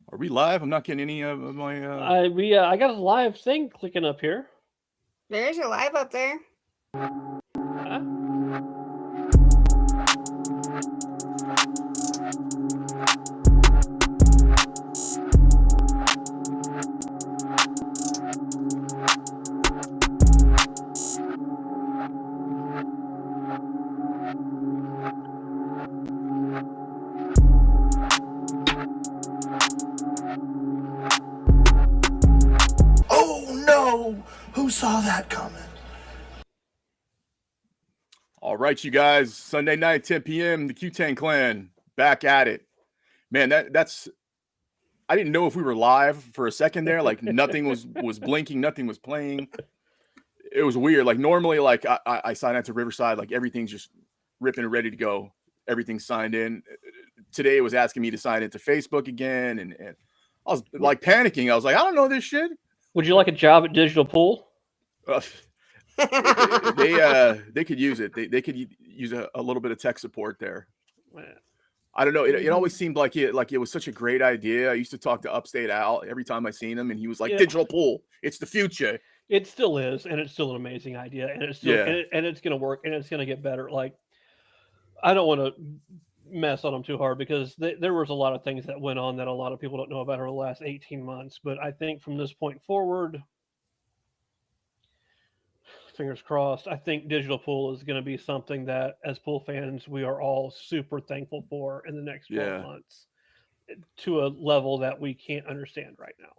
Are we live? I'm not getting any of my. I got a live thing clicking up here. There's your live up there. Huh? Oh no! Who saw that coming? All right, you guys. Sunday night, 10 p.m. The Cue Tang Clan back at it. Man, that's. I didn't know if we were live for a second there. Like nothing was blinking, nothing was playing. It was weird. Like normally, like I sign out to Riverside, like everything's just ripping and ready to go. Everything's signed in. Today it was asking me to sign into Facebook again, and I was like panicking. I was like, I don't know this shit. Would you like a job at Digital Pool? They could use it. They could use a little bit of tech support there. I don't know. It always seemed like it was such a great idea. I used to talk to Upstate Al every time I seen him, and he was like, "Digital pool, it's the future." It still is, and it's still an amazing idea, and it's still and it's going to work, and it's going to get better. Like, I don't want to mess on them too hard because there was a lot of things that went on that a lot of people don't know about over the last 18 months. But I think from this point forward, fingers crossed, I think Digital Pool is going to be something that, as pool fans, we are all super thankful for in the next 12 months to a level that we can't understand right now.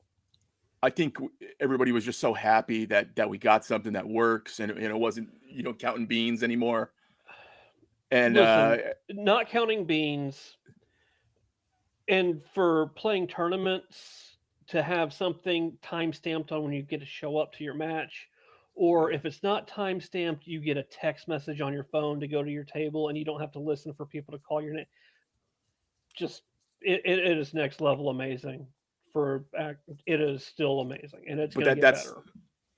I think everybody was just so happy that we got something that works, and it wasn't counting beans anymore. And listen, not counting beans, and for playing tournaments to have something time stamped on when you get to show up to your match. Or if it's not time stamped, you get a text message on your phone to go to your table, and you don't have to listen for people to call your name. Just it is next level amazing. It is still amazing, and it's going to get better.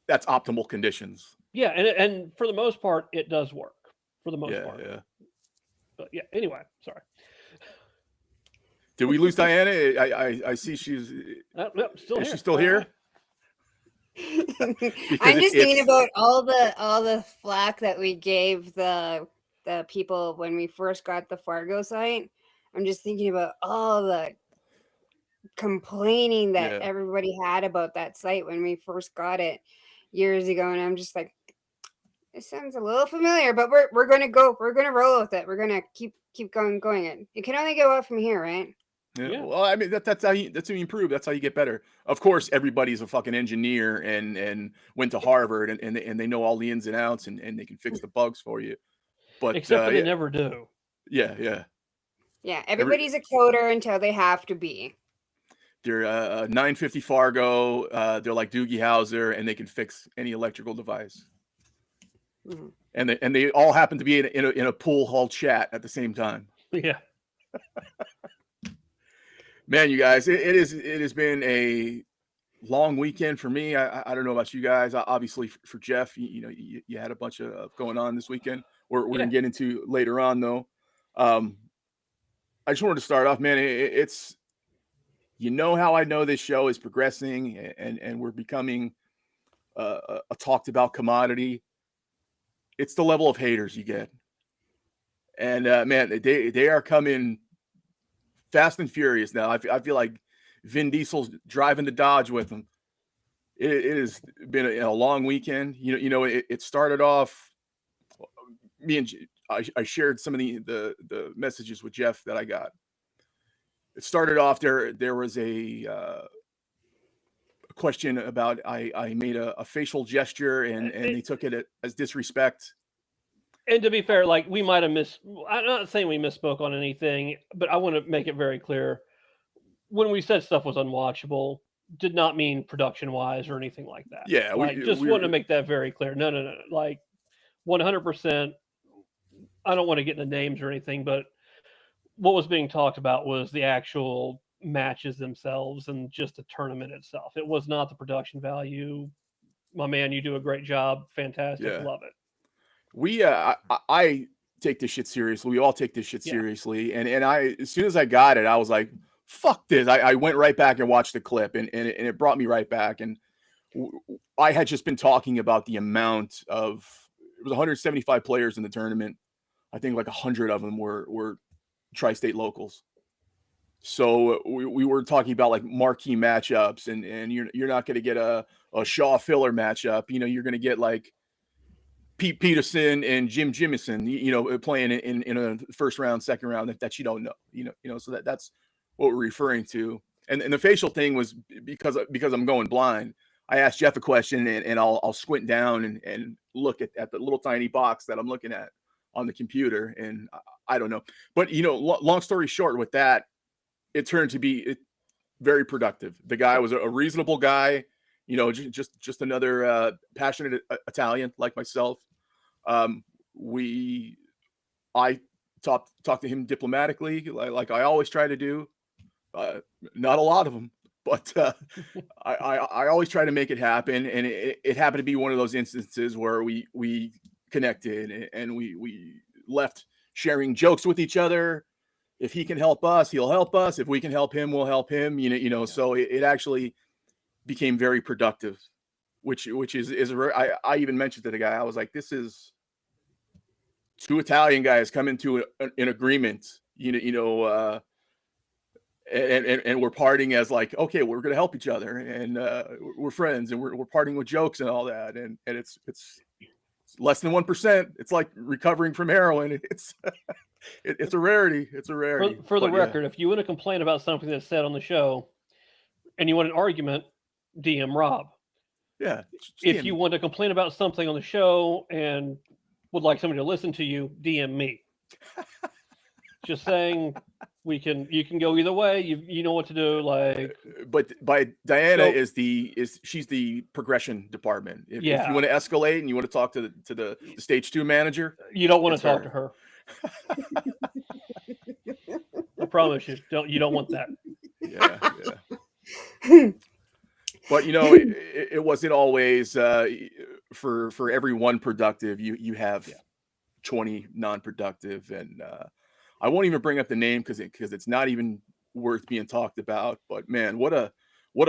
That's optimal conditions. Yeah, and for the most part, it does work. For the most part. Yeah. But yeah. Anyway, sorry. Did we lose Diana? I see she's still here. Is she still here? I'm just thinking about all the flack that we gave the people when we first got the Fargo site. I'm just thinking about all the complaining that everybody had about that site when we first got it years ago, and I'm just like, it sounds a little familiar, but we're gonna roll with it. We're gonna keep going. It can only go up from here, right? Yeah. Well, I mean that's how you improve. That's how you get better. Of course, everybody's a fucking engineer and went to Harvard and they know all the ins and outs and they can fix the bugs for you. But except they never do. Yeah. Yeah, everybody's a coder until they have to be. They're 950 Fargo. They're like Doogie Howser, and they can fix any electrical device. Mm-hmm. And they all happen to be in a pool hall chat at the same time. Yeah. Man, you guys, it has been a long weekend for me. I don't know about you guys. Obviously, for Jeff, you had a bunch of going on this weekend. We're gonna get into later on though. I just wanted to start off, man. It's how I know this show is progressing and we're becoming a talked about commodity. It's the level of haters you get, and man, they are coming fast and furious now. I feel like Vin Diesel's driving the Dodge with him. It has been a long weekend. It started off. Me and I shared some of the messages with Jeff that I got. It started off there was a question about I made a facial gesture and they took it as disrespect. And to be fair, like we might have I'm not saying we misspoke on anything, but I want to make it very clear. When we said stuff was unwatchable, did not mean production-wise or anything like that. Yeah. We want to make that very clear. No. Like 100%, I don't want to get into names or anything, but what was being talked about was the actual matches themselves and just the tournament itself. It was not the production value. My man, you do a great job. Fantastic. Yeah. Love it. I take this shit seriously. We all take this shit seriously. And I, as soon as I got it, I was like, fuck this. I went right back and watched the clip, and it brought me right back. And I had just been talking about the amount of, it was 175 players in the tournament. I think like 100 of them were tri-state locals. So we were talking about like marquee matchups, and you're not going to get a Shaw Filler matchup. You're going to get like Pete Peterson and Jim Jimison, playing in a first round, second round that you don't know. So that's what we're referring to. And the facial thing was because I'm going blind. I asked Jeff a question, and I'll squint down and look at the little tiny box that I'm looking at on the computer, and I don't know. But long story short, with that, it turned to be very productive. The guy was a reasonable guy, just another passionate Italian like myself. I talked to him diplomatically, like I always try to do. Not a lot of them, but I always try to make it happen, and it happened to be one of those instances where we connected, and we left sharing jokes with each other. If he can help us, he'll help us. If we can help him, we'll help him. So it actually became very productive, which is I even mentioned to the guy, I was like, this is two Italian guys come into an agreement, and we're partying as like, okay, we're gonna help each other, and we're friends, and we're partying with jokes and all that, and it's less than 1%. It's like recovering from heroin. It's it's a rarity. It's a rarity. For the record, if you want to complain about something that's said on the show, and you want an argument, DM Rob. Yeah. If you want to complain about something on the show and would like somebody to listen to you, DM me. Just saying, you can go either way. You know what to do. Like, but Diana she's the progression department. If you want to escalate and you want to talk to the stage 2 manager, you don't want to talk to her. I promise you, you don't want that. Yeah. But it wasn't always for every one productive you have 20 non-productive, and I won't even bring up the name because it's not even worth being talked about. But man, what a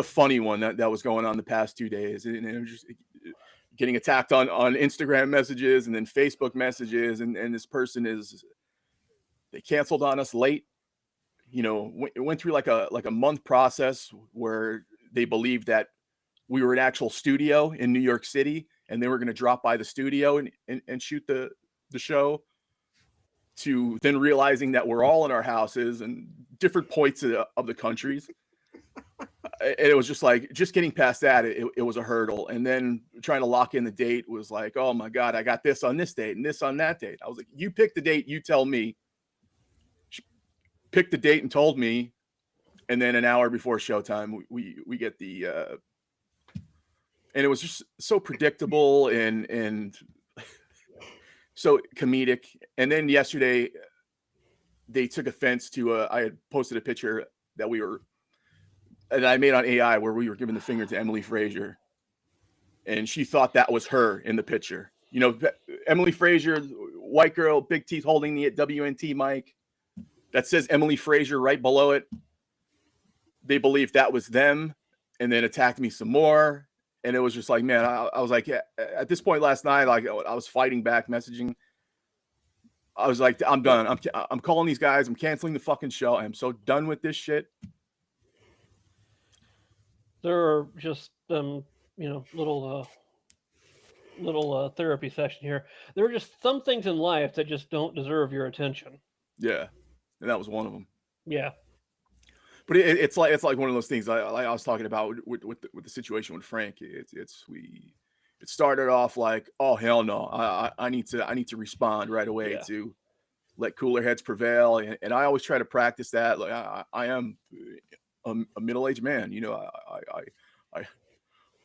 funny one that was going on the past 2 days, and it was just getting attacked on Instagram messages and then Facebook messages, and this person they canceled on us late. It went through like a month process where they believed that we were an actual studio in New York City, and they were going to drop by the studio and shoot the show, to then realizing that we're all in our houses and different points of the countries. And it was just getting past that, it was a hurdle. And then trying to lock in the date was like, oh my God, I got this on this date and this on that date. I was like, you pick the date, you tell me. She picked the date and told me. And then an hour before showtime, we get the, and it was just so predictable and so comedic. And then yesterday, they took offense to I had posted a picture that I made on AI where we were giving the finger to Emily Frazier, and she thought that was her in the picture. Emily Frazier, white girl, big teeth, holding the WNT mic that says Emily Frazier right below it. They believed that was them, and then attacked me some more. And it was just like, man, I was like, at this point last night, like I was fighting back, messaging. I was like, I'm done. I'm calling these guys. I'm canceling the fucking show. I'm so done with this shit. There are just little therapy session here. There are just some things in life that just don't deserve your attention. Yeah, and that was one of them. Yeah. But it's like one of those things I was talking about with the situation with Frank. It started off like, oh hell no, I need to respond right away to let cooler heads prevail, and I always try to practice that. Like I am a middle-aged man, I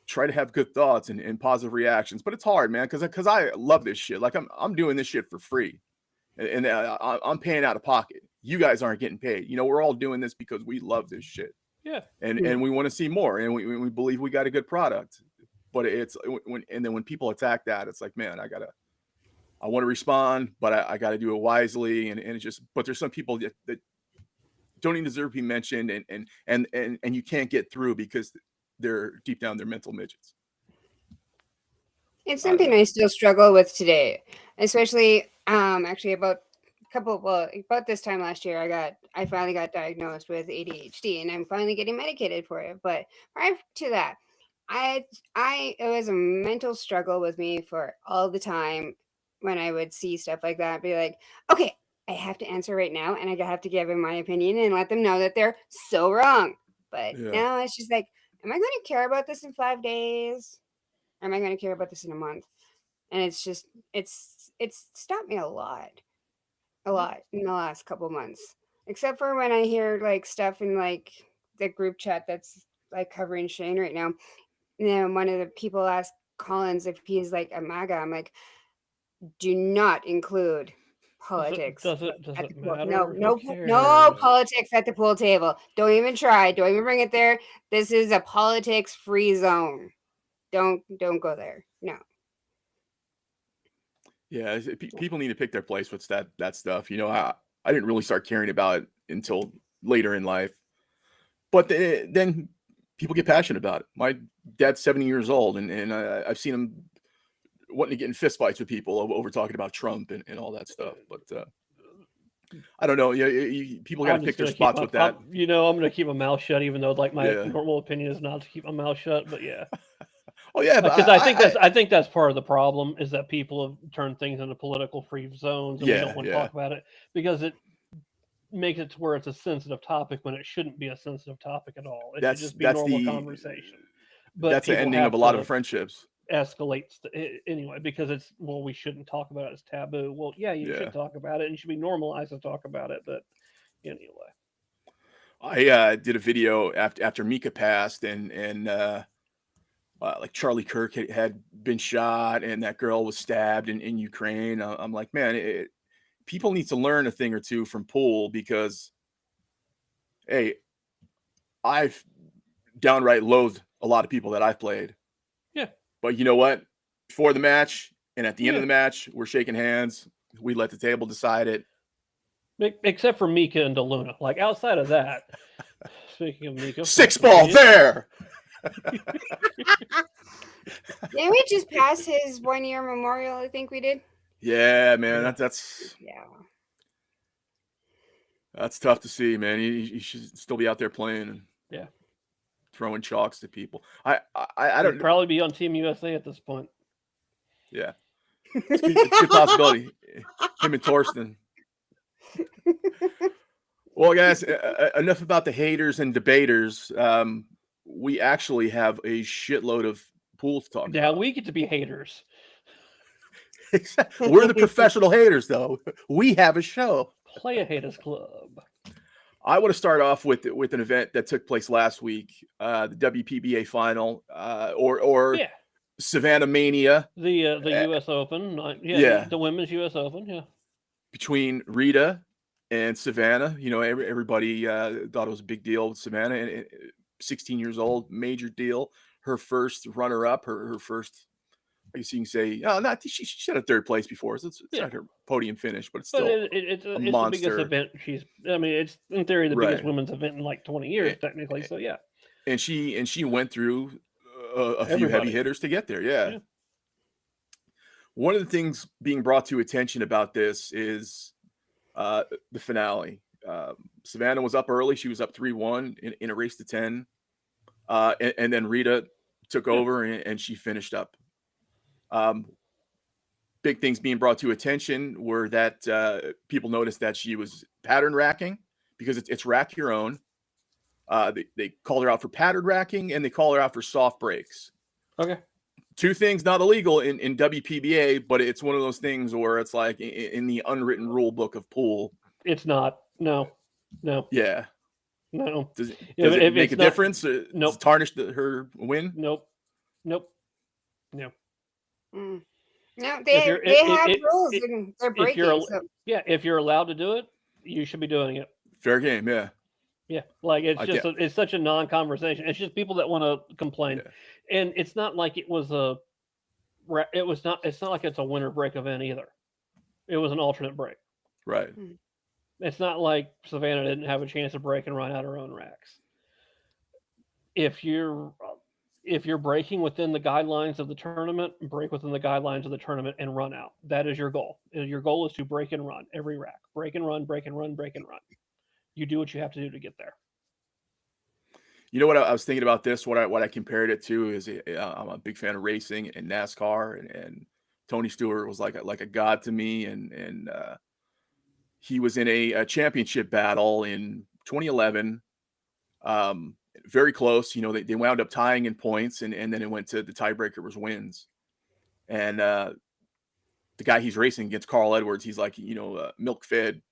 try to have good thoughts and positive reactions, but it's hard, man, because I love this shit. Like I'm doing this shit for free, and I'm paying out of pocket. You guys aren't getting paid. We're all doing this because we love this shit. Yeah. And we want to see more, and we believe we got a good product. But when people attack that, it's like, man, I want to respond, but I got to do it wisely. And it's just, but there's some people that don't even deserve to be mentioned, and you can't get through because they're deep down they're mental midgets. It's I don't something know. I still struggle with today, especially actually about this time last year I finally got diagnosed with ADHD and I'm finally getting medicated for it. But prior to that, it was a mental struggle with me for all the time when I would see stuff like that, be like, okay, I have to answer right now and I have to give them my opinion and let them know that they're so wrong. But Yeah. now it's just like, am I going to care about this in 5 days? Or am I going to care about this in a month? And it's just it's stopped me a lot in the last couple months, except for when I hear like stuff in like the group chat that's like covering Shane right now. And then one of the people asked Collins if he's like a MAGA. I'm like, do not include politics Does at it the pool. matter? Who No cares? politics at the pool table. Don't even try. Don't even bring it there. This is a politics free zone. Don't go there. No. Yeah, people need to pick their place with that stuff. I didn't really start caring about it until later in life, but then people get passionate about it. My dad's 70 years old, and I've seen him wanting to get in fistfights with people over talking about Trump and all that stuff. But I don't know. Yeah, people got to pick their spots with that. I'm going to keep my mouth shut, even though like my Yeah. normal opinion is not to keep my mouth shut. But yeah, Oh yeah, but because I think that's part of the problem is that people have turned things into political free zones, and we don't want to talk about it because it makes it to where it's a sensitive topic when it shouldn't be a sensitive topic at all. It should just be normal conversation. But that's the ending of a lot of friendships. Escalates anyway because we shouldn't talk about it, it's taboo. Well, yeah, you should talk about it and you should be normalized to talk about it, but anyway. I did a video after Mika passed and like Charlie Kirk had been shot and that girl was stabbed in Ukraine. I'm like, man, people need to learn a thing or two from pool because, hey, I've downright loathed a lot of people that I've played. Yeah. But you know what? Before the match and at the end of the match, we're shaking hands. We let the table decide it. Except for Mika and DeLuna. Like outside of that, speaking of Mika, 6-ball there. Didn't we just pass his 1-year memorial? I think we did. Yeah, man, that's tough to see, man. He should still be out there playing and throwing chalks to people. I don't probably be on Team USA at this point. Yeah, it's a good possibility. Him and Torsten. Well, guys, enough about the haters and debaters. We actually have a shitload of pool to talk about. Yeah, we get to be haters. We're the professional haters, though. We have a show. Play a haters club. I want to start off with an event that took place last week, the WPBA final, or Savannah Mania. The U.S. Open. The women's U.S. Open, between Rita and Savannah. Everybody thought it was a big deal with Savannah. And 16 years old, major deal. Her first runner-up, her first, I guess you can say, she had a third place before, so it's not her podium finish, but it's still it's a the monster. biggest event it's in theory the biggest women's event in like 20 years, technically, so yeah. And she went through a few heavy hitters to get there, yeah. One of the things being brought to attention about this is the finale. Savannah was up early. She was up 3-1 in a race to 10. And then Rita took over and she finished up. Big things being brought to attention were that people noticed that she was pattern racking because it's rack your own. They called her out for pattern racking and they call her out for soft breaks. Okay. Two things not illegal in WPBA, but it's one of those things where it's like in the unwritten rule book of pool. It's not. No. Yeah. No. Does it make a difference? Nope. Does it tarnish her win? Nope. No, they have rules and they're breaking. If you're allowed to do it, you should be doing it. Fair game, yeah. Yeah, like it's such a non-conversation. It's just people that want to complain, and it's not like it's not like it's a winter break event either. It was an alternate break. Right. It's not like Savannah didn't have a chance to break and run out her own racks. If you're breaking within the guidelines of the tournament, break within the guidelines of the tournament and run out. That is your goal. Your goal is to break and run every rack. Break and run, break and run, break and run. You do what you have to do to get there. You know what I was thinking about this? What I compared it to is I'm a big fan of racing and NASCAR, and Tony Stewart was like a god to me, and he was in a championship battle in 2011. Very close. You know, they wound up tying in points, and then it went to the tiebreaker was wins. And the guy he's racing against, Carl Edwards, he's like, milk fed,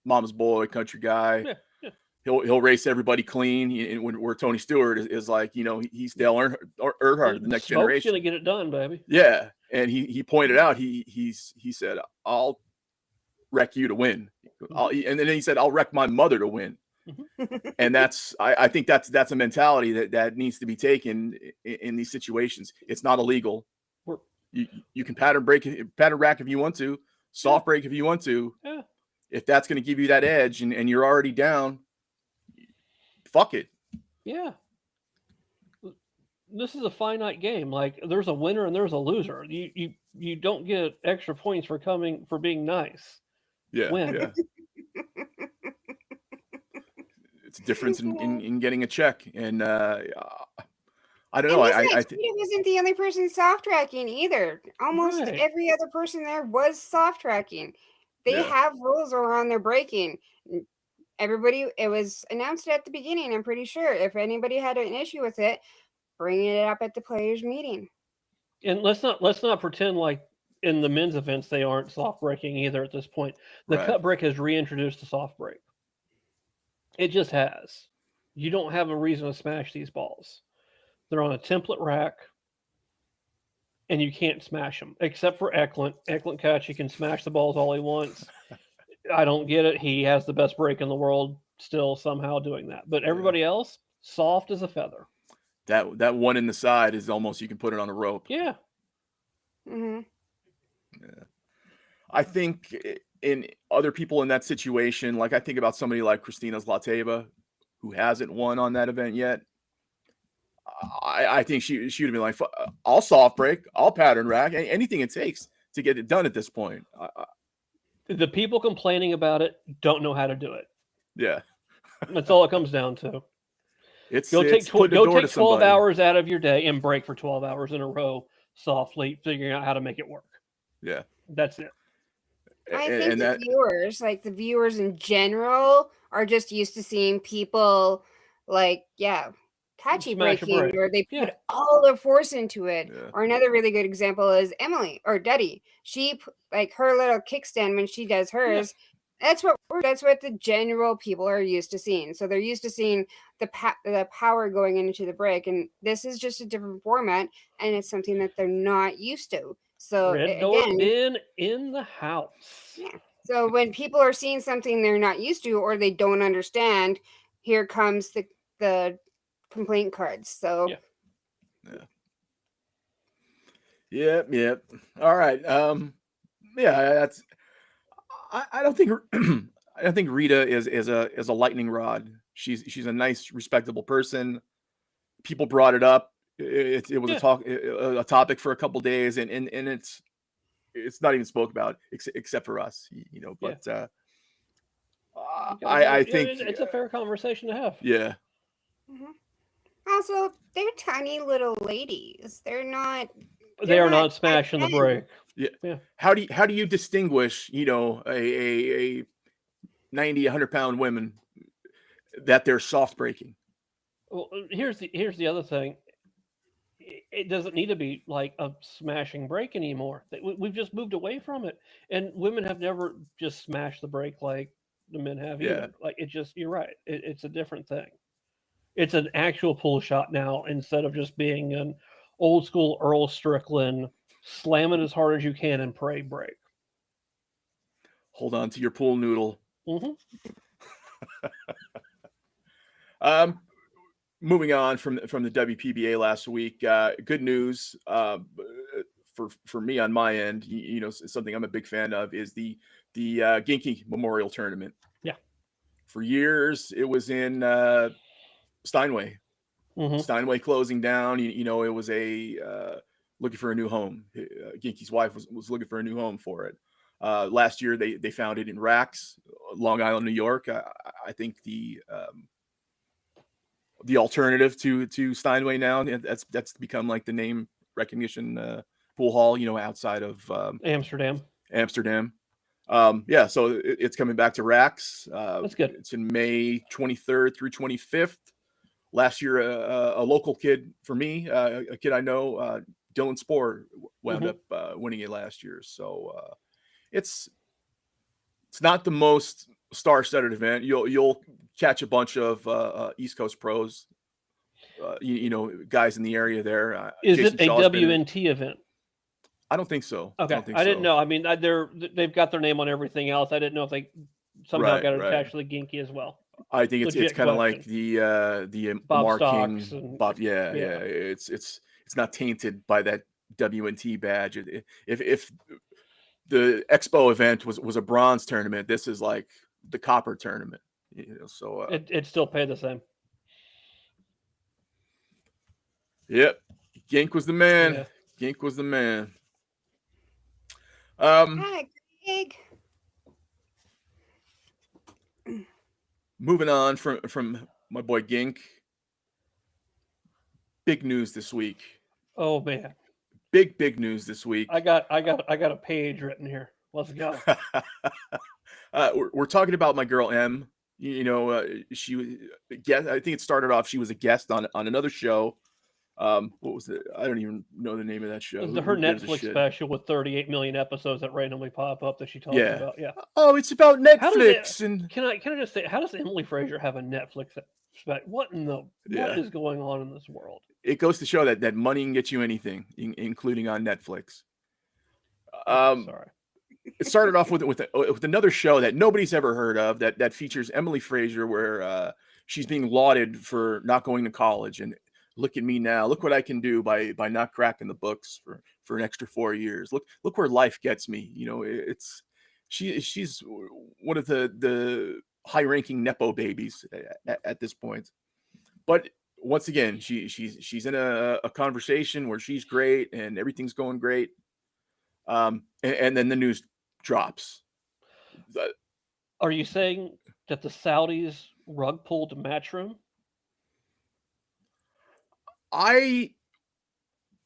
mama's boy, country guy. Yeah, yeah. He'll race everybody clean. Where Tony Stewart is like, he's Dale Earnhardt, the next generation. Gonna get it done, baby. Yeah, and he pointed out he said, I'll wreck you to win, and then he said, I'll wreck my mother to win. Mm-hmm. And I think that's a mentality that needs to be taken in these situations. It's not illegal. You can pattern rack if you want to, soft break if you want to. Yeah. If that's going to give you that edge and you're already down, fuck it. Yeah. This is a finite game. Like, there's a winner and there's a loser. You don't get extra points for being nice. Yeah. Win. Yeah. It's a difference in getting a check. And I don't know. I think he wasn't the only person soft racking either. Almost every other person there was soft racking. They have rules around their breaking. Everybody, it was announced at the beginning. I'm pretty sure if anybody had an issue with it, bring it up at the players' meeting. And let's not pretend like in the men's events they aren't soft breaking either at this point. The cut break has reintroduced the soft break. It just has. You don't have a reason to smash these balls. They're on a template rack, and you can't smash them, except for Eklund. Eklund Catch, he can smash the balls all he wants. I don't get it. He has the best break in the world, still somehow doing that. But everybody else, soft as a feather. That one in the side is almost, you can put it on a rope. Yeah. Mm-hmm. Yeah. I think in other people in that situation, like I think about somebody like Christina Zlateva, who hasn't won on that event yet. I think she would have been like, I'll soft break, I'll pattern rack, anything it takes to get it done at this point. The people complaining about it don't know how to do it. Yeah. That's all it comes down to. Go take 12 hours out of your day and break for 12 hours in a row softly, figuring out how to make it work. Yeah. That's it. I think the viewers in general are just used to seeing people catchy breaking where they put all their force into it. Yeah. Or another really good example is Emily or Duddy. She her little kickstand when she does hers. Yeah. That's what the general people are used to seeing. So they're used to seeing the power going into the break, and this is just a different format, and it's something that they're not used to. So Red Door Ben in the house. Yeah. So when people are seeing something they're not used to or they don't understand, here comes the complaint cards. So Yep. All right. That's I don't think Rita is a lightning rod. She's a nice, respectable person. People brought it up. It was a topic for a couple days, and it's not even spoke about except for us, But I think it's a fair conversation to have. Yeah. Mm-hmm. Also, they're tiny little ladies. They are not smashing the break. Yeah. How do you distinguish, a 90, 100-pound women that they're soft breaking? Well, here's the other thing. It doesn't need to be like a smashing break anymore. We've just moved away from it, and women have never just smashed the break like the men have either. Like you're right. It's a different thing. It's an actual pull shot now instead of just being an old school Earl Strickland, slam it as hard as you can and pray break. Hold on to your pool noodle. Mm-hmm. Moving on from the WPBA last week, good news. for me on my end, something I'm a big fan of is the Genki Memorial Tournament. Yeah. For years, it was in Steinway. Mhm. Steinway closing down. It was a looking for a new home. Genki's wife was looking for a new home for it. Last year, they found it in Rax, Long Island, New York. I think the alternative to Steinway now, that's become like the name recognition pool hall, outside of Amsterdam. So it's coming back to Rax. That's good. It's in May 23rd through 25th. Last year, a local kid for me, a kid I know, Dylan Spohr, wound up winning it last year. So it's not the most star-studded event. You'll catch a bunch of East Coast pros, guys in the area there. Is Jason it a Shaw's WNT event? I don't think so. Okay, I didn't know. I mean, they've got their name on everything else. I didn't know if they somehow got attached to the Genki as well. I think it's kind of like the Bob marking. Stocks and, Bob, yeah. It's not tainted by that WNT badge. If the Expo event was a bronze tournament, this is like the copper tournament. So it still paid the same. Yep, Gink was the man. Yeah. Gink was the man. Hi, Greg. Moving on from my boy Gink. Big news this week. Oh man. Big news this week. I got a page written here. Let's go. We're talking about my girl M. She was guest. I think it started off. She was a guest on another show. What was it? I don't even know the name of that show. Her Netflix special with 38 million episodes that randomly pop up that she talks about. Yeah. Oh, it's about Netflix. And can I just say, how does Emily Fraser have a Netflix special? What is going on in this world? It goes to show that money can get you anything, including on Netflix. Sorry. It started off with another show that nobody's ever heard of that features Emily Fraser, where she's being lauded for not going to college and look at me now. Look what I can do by not cracking the books for an extra 4 years. Look where life gets me. She's one of the high-ranking nepo babies at this point. But once again, she's in a conversation where she's great and everything's going great. And then the news drops. Are you saying that the Saudis rug pulled Matchroom? I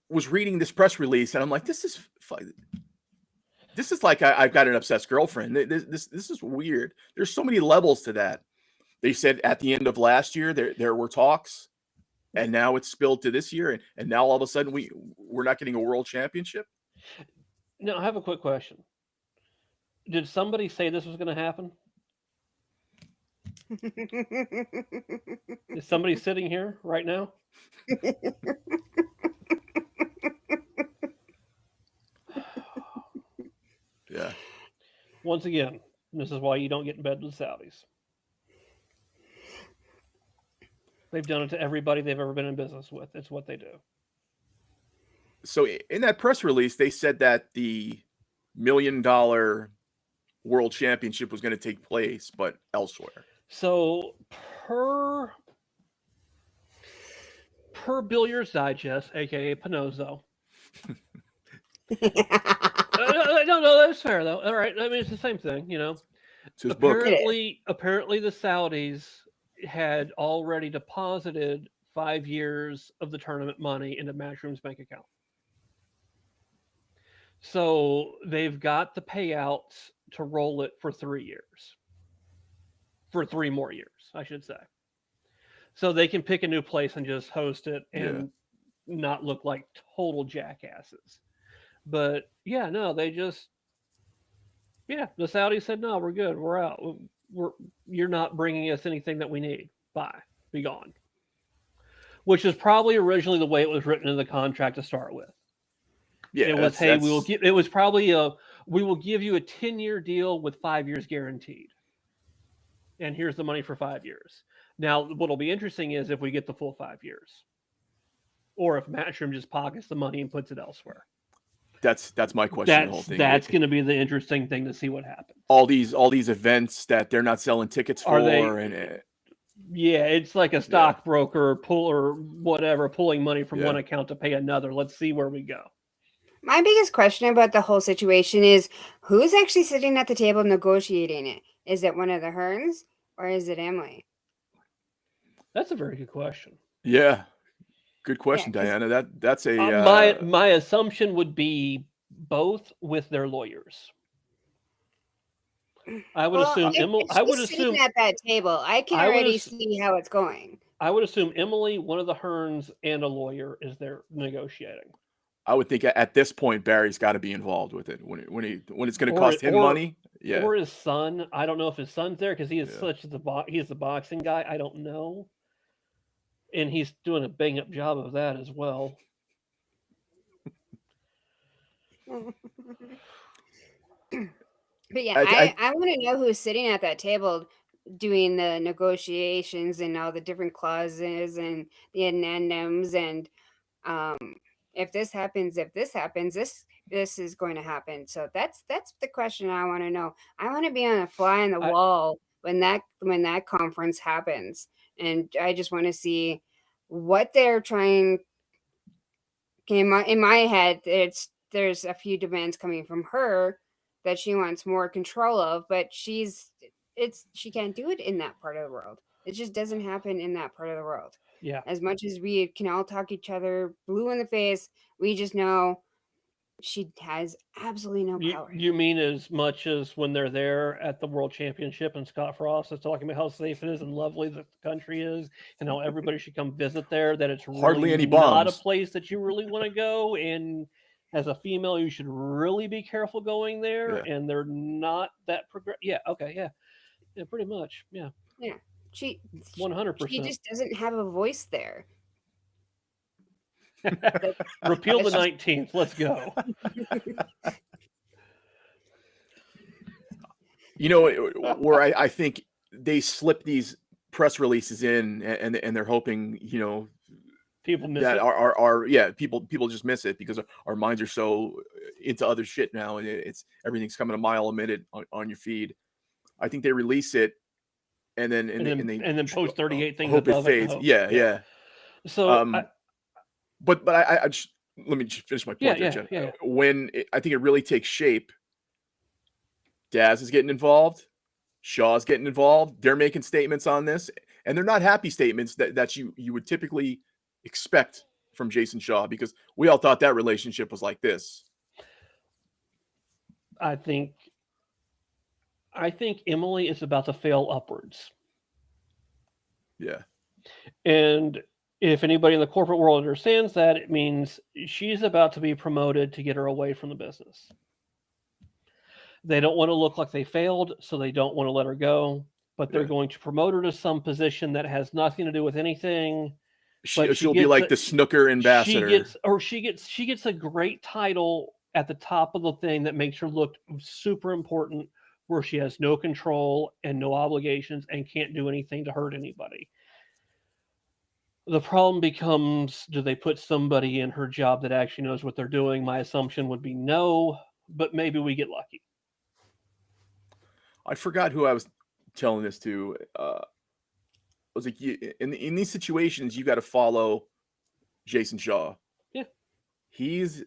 was reading this press release and I'm like, this is like I've got an obsessed girlfriend. This is weird. There's so many levels to that. They said at the end of last year there were talks, and now it's spilled to this year, and now all of a sudden we're not getting a world championship. Now, I have a quick question. Did somebody say this was going to happen? Is somebody sitting here right now? Yeah. Once again, this is why you don't get in bed with the Saudis. They've done it to everybody they've ever been in business with. It's what they do. So in that press release, they said that the $1 million world championship was going to take place, but elsewhere. So per Billiards Digest, aka Panozzo. No, that's fair though. All right, I mean it's the same thing, It's his book. Apparently, the Saudis had already deposited 5 years of the tournament money into Matchroom's bank account. So they've got the payouts to roll it for 3 years. For 3 more years, I should say. So they can pick a new place and just host it and not look like total jackasses. But the Saudis said, no, we're good. We're out. You're not bringing us anything that we need. Bye. Be gone. Which is probably originally the way it was written in the contract to start with. Yeah, it was, hey, it was probably we will give you a 10-year deal with 5 years guaranteed. And here's the money for 5 years. Now, what'll be interesting is if we get the full 5 years. Or if Matchroom just pockets the money and puts it elsewhere. That's my question. The whole thing. That's going to be the interesting thing to see what happens. All these events that they're not selling tickets for, Are they? And Yeah, it's like a stockbroker or whatever pulling money from one account to pay another. Let's see where we go. My biggest question about the whole situation is who's actually sitting at the table negotiating it? Is it one of the Hearns or is it Emily? That's a very good question. Yeah, good question, Diana. That's a my assumption would be both with their lawyers. I would assume Emily. I would assume at that table. I can already see how it's going. I would assume Emily, one of the Hearns, and a lawyer is there negotiating. I would think at this point Barry's got to be involved with it when it's going to cost him money. Yeah, or his son. I don't know if his son's there because he is he's the boxing guy. I don't know, and he's doing a bang up job of that as well. But yeah, I want to know who's sitting at that table doing the negotiations and all the different clauses and the addendums and if this happens, this is going to happen. So that's the question I want to know. I want to be on a fly on the wall when that conference happens, and I just want to see what they're trying. In my head, there's a few demands coming from her that she wants more control of, but she can't do it in that part of the world. It just doesn't happen in that part of the world. Yeah. As much as we can all talk each other blue in the face, we just know she has absolutely no power. You mean as much as when they're there at the World Championship and Scott Frost is talking about how safe it is and lovely the country is and how everybody should come visit there, that it's hardly really any bombs. Not a place that you really want to go, and as a female you should really be careful going there, and they're not that Yeah, okay, yeah, pretty much, yeah. She 100%. She just doesn't have a voice there. Repeal the 19th. Let's go. You know, where I think they slip these press releases in, and they're hoping, you know, people miss that it. people just miss it because our minds are so into other shit now, and everything's coming a mile a minute on your feed. I think they release it, and then post 38 things. Hope it fades. Yeah. So, but I just let me just finish my point there, Jen. Yeah. When I think it really takes shape, Daz is getting involved, Shaw's getting involved. They're making statements on this, and they're not happy statements that you would typically expect from Jason Shaw, because we all thought that relationship was like this. I think Emily is about to fail upwards. Yeah. And if anybody in the corporate world understands that, it means she's about to be promoted to get her away from the business. They don't want to look like they failed, so they don't want to let her go, but they're going to promote her to some position that has nothing to do with anything. She'll be like the snooker ambassador. She gets a great title at the top of the thing that makes her look super important, where she has no control and no obligations and can't do anything to hurt anybody. The problem becomes, do they put somebody in her job that actually knows what they're doing? My assumption would be no, but maybe we get lucky. I forgot who I was telling this to. I was like, in these situations, you got to follow Jason Shaw. Yeah. He's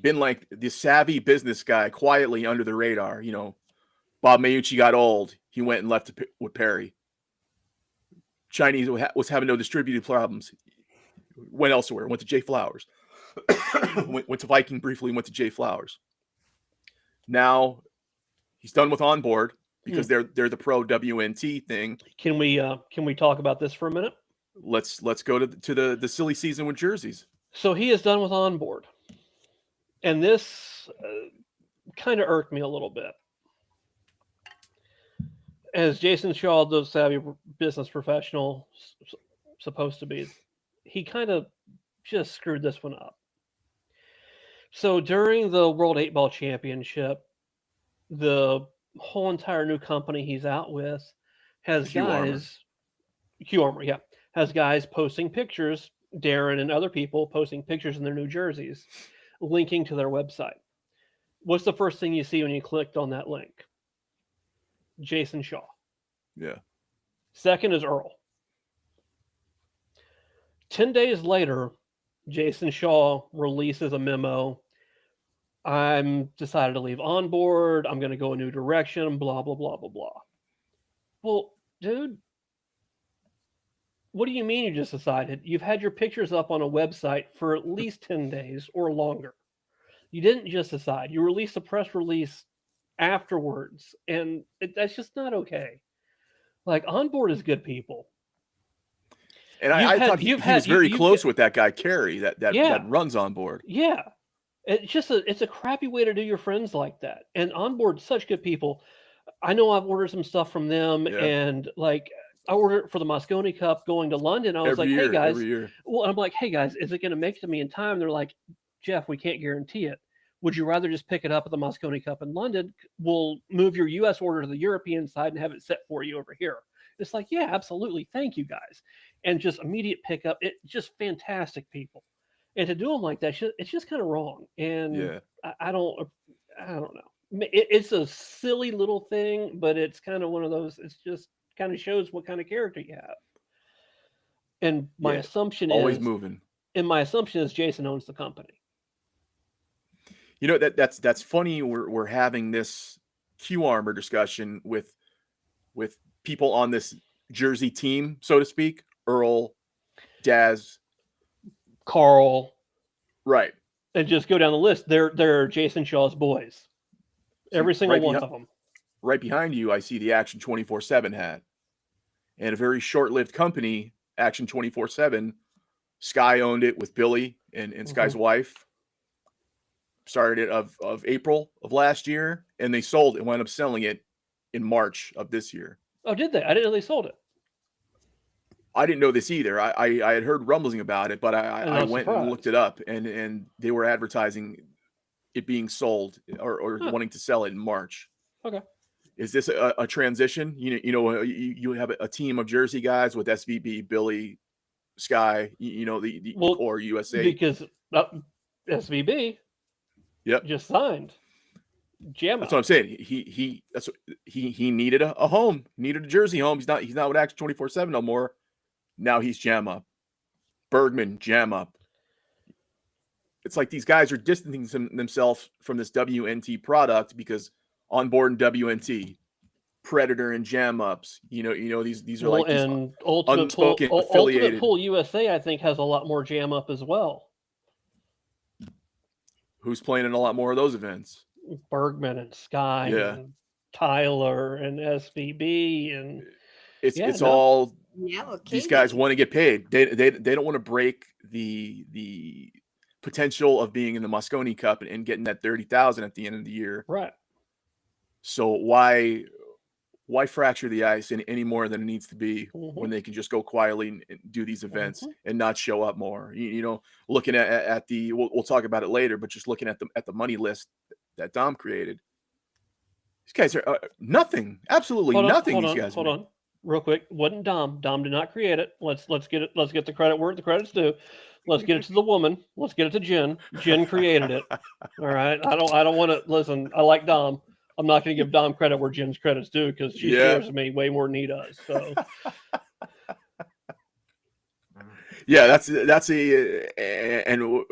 been like the savvy business guy, quietly under the radar. You know, Bob Mayucci got old. He went and left with Perry. Chinese was having no distributed problems. Went elsewhere. Went to Jay Flowers. went to Viking briefly. Went to Jay Flowers. Now he's done with Onboard because they're the pro WNT thing. Can we talk about this for a minute? Let's go to the silly season with jerseys. So he is done with Onboard, and this kind of irked me a little bit. As Jason Shaw, the savvy business professional, supposed to be, he kind of just screwed this one up. So during the World 8-Ball Championship, the whole entire new company he's out with has Q Armor, has guys posting pictures, Darren and other people posting pictures in their new jerseys, linking to their website. What's the first thing you see when you clicked on that link? Jason Shaw. Yeah. Second is Earl. 10 days later, Jason Shaw releases a memo. I'm decided to leave on board. I'm going to go a new direction, blah, blah, blah, blah, blah. Well, dude, what do you mean you just decided? You've had your pictures up on a website for at least 10 days or longer. You didn't just decide. You released a press release afterwards, and that's just not okay. Like, Onboard is good people. And I thought he was very close with that guy, Kerry, that runs Onboard. Yeah. It's a crappy way to do your friends like that. And Onboard, such good people. I know I've ordered some stuff from them, and like I ordered it for the Moscone Cup going to London. I was hey guys, every year. Well, I'm like, hey guys, is it going to make it to me in time? They're like, Jeff, we can't guarantee it. Would you rather just pick it up at the Moscone Cup in London? We'll move your U.S. order to the European side and have it set for you over here. It's like, yeah, absolutely. Thank you guys. And just immediate pickup. It just fantastic people. And to do them like that, it's just kind of wrong. And I don't know. It's a silly little thing, but it's kind of one of those. It's just kind of shows what kind of character you have. And my assumption always is moving. And my assumption is Jason owns the company. You know, that's funny. We're having this Q Armor discussion with people on this Jersey team, so to speak. Earl, Daz, Carl, right, and just go down the list. They're Jason Shaw's boys. Every single one of them. Right behind you, I see the Action 24/7 hat, and a very short-lived company, Action 24/7. Sky owned it with Billy and Sky's wife. Started it of April of last year, and they sold it. Wound up selling it in March of this year. Oh, did they? I didn't know they sold it. I didn't know this either. I had heard rumblings about it, but I went and looked it up, and they were advertising it being sold or wanting to sell it in March. Okay. Is this a transition? You have a team of Jersey guys with SVB, Billy, Sky, the core USA. Because SVB just signed. Jam That's what I'm saying. He needed a home, needed a Jersey home. He's not with Action 24/7 no more. Now he's Jam Up. Bergman, Jam Up. It's like these guys are distancing themselves from this WNT product because Onboard and WNT, Predator and Jam Ups, these are like these unspoken affiliated. Ultimate Pool USA, I think, has a lot more Jam Up as well. Who's playing in a lot more of those events? Bergman and Sky and Tyler and SVB and all these guys want to get paid. They don't want to break the potential of being in the Moscone Cup and getting that $30,000 at the end of the year. Right. So why fracture the ice any more than it needs to be when they can just go quietly and do these events and not show up more? Looking at the we'll talk about it later, but just looking at the money list that Dom created, these guys are nothing, absolutely nothing. These guys. Hold on, real quick. Wasn't Dom? Dom did not create it. Let's get it. Let's get the credit where the credit's due. Let's get it to the woman. Let's get it to Jen. Jen created it. All right. I don't want to listen. I like Dom. I'm not going to give Dom credit where Jen's credit's due because she shares me way more than he does. So, that's and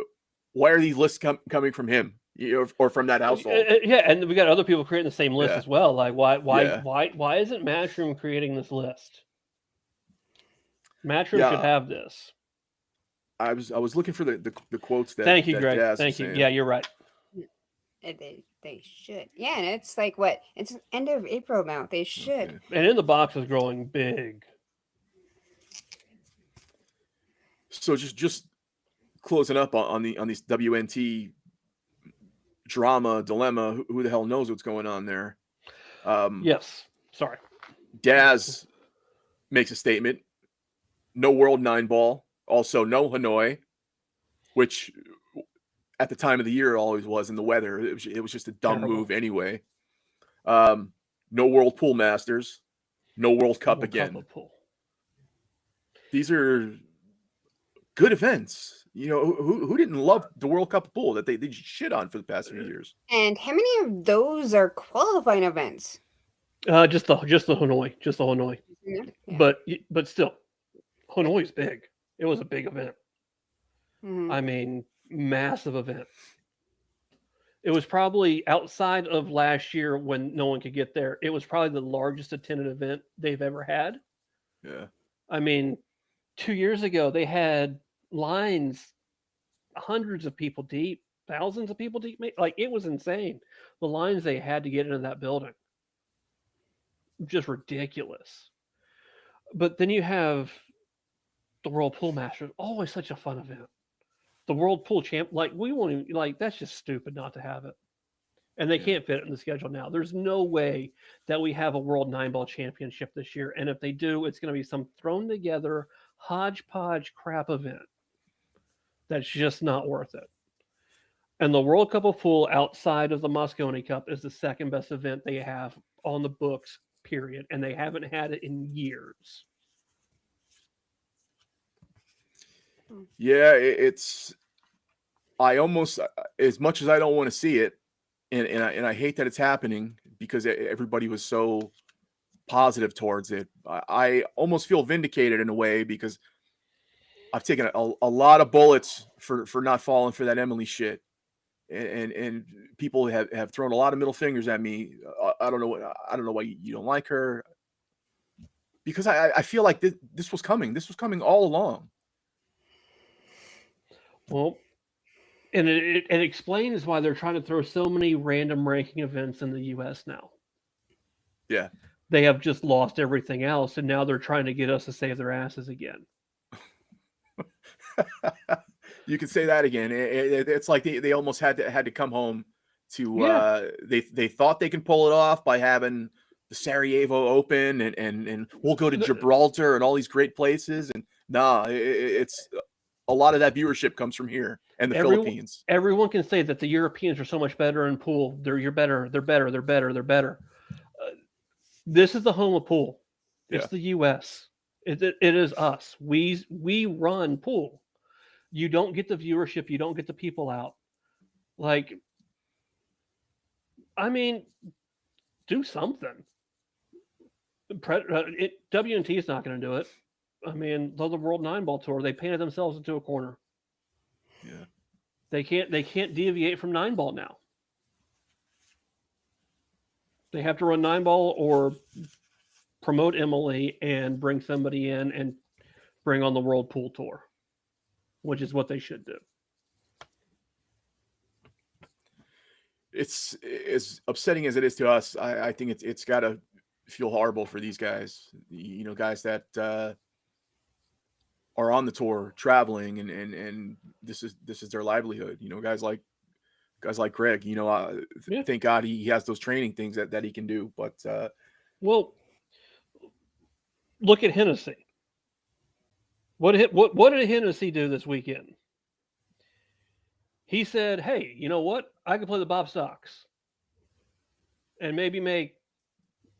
why are these lists coming from him or from that household? And we got other people creating the same list as well. Like why isn't Matchroom creating this list? Matchroom should have this. I was looking for the quotes that. Thank you, Greg. Thank you. Yeah, you're right. They should. Yeah, and it's like what? It's end of April now. They should. Okay. And in the box is growing big. So just closing up on these WNT drama dilemma. Who the hell knows what's going on there? Yes. Sorry. Daz makes a statement. No World 9 Ball. Also, no Hanoi, which at the time of the year always was in the weather. It was just a dumb move anyway. No World Pool Masters. No World Cup again. These are good events. You know, who didn't love the World Cup of Pool that they shit on for the past few years? And how many of those are qualifying events? Just the Hanoi, just the Hanoi. Yeah. But still, Hanoi's big. It was a big event. Mhm. I mean, massive event. It was probably outside of last year when no one could get there. It was probably the largest attended event they've ever had. Yeah. I mean, 2 years ago they had lines hundreds of people deep, thousands of people deep. Like it was insane. The lines they had to get into that building, just ridiculous. But then you have the World Pool Masters, always such a fun event. The World Pool Champ, like we won't even like that's just stupid not to have it. And they can't fit it in the schedule now. There's no way that we have a World 9-Ball Championship this year. And if they do, it's going to be some thrown together hodgepodge crap event that's just not worth it. And the World Cup of Pool outside of the Moscone Cup is the second best event they have on the books, period. And they haven't had it in years. Yeah, it's. I almost, as much as I don't want to see it, and I hate that it's happening because everybody was so positive towards it. I almost feel vindicated in a way because I've taken a lot of bullets for not falling for that Emily shit, and people have thrown a lot of middle fingers at me. I don't know why you don't like her, because I feel like this was coming. This was coming all along. Well, and it explains why they're trying to throw so many random ranking events in the U.S. now. Yeah. They have just lost everything else, and now they're trying to get us to save their asses again. You can say that again. It's like they almost had to come home to. They thought they can pull it off by having the Sarajevo Open and we'll go to Gibraltar and all these great places, and it's a lot of that viewership comes from here and the Philippines. Everyone can say that the Europeans are so much better in pool. They're better. This is the home of pool. It's the U.S. It is us. We run pool. You don't get the viewership. You don't get the people out. Like, I mean, do something. W&T is not going to do it. I mean, the World 9-Ball Tour, they painted themselves into a corner. Yeah. They can't deviate from 9-ball now. They have to run 9-ball or promote Emily and bring somebody in and bring on the World Pool Tour, which is what they should do. It's as upsetting as it is to us. I think it's got to feel horrible for these guys. You know, guys that are on the tour traveling and this is their livelihood. You know, guys like Greg, you know, thank God he has those training things that he can do. But well, look at Hennessy. What did Hennessy do this weekend? He said, "Hey, you know what? I can play the Bob Stocks and maybe make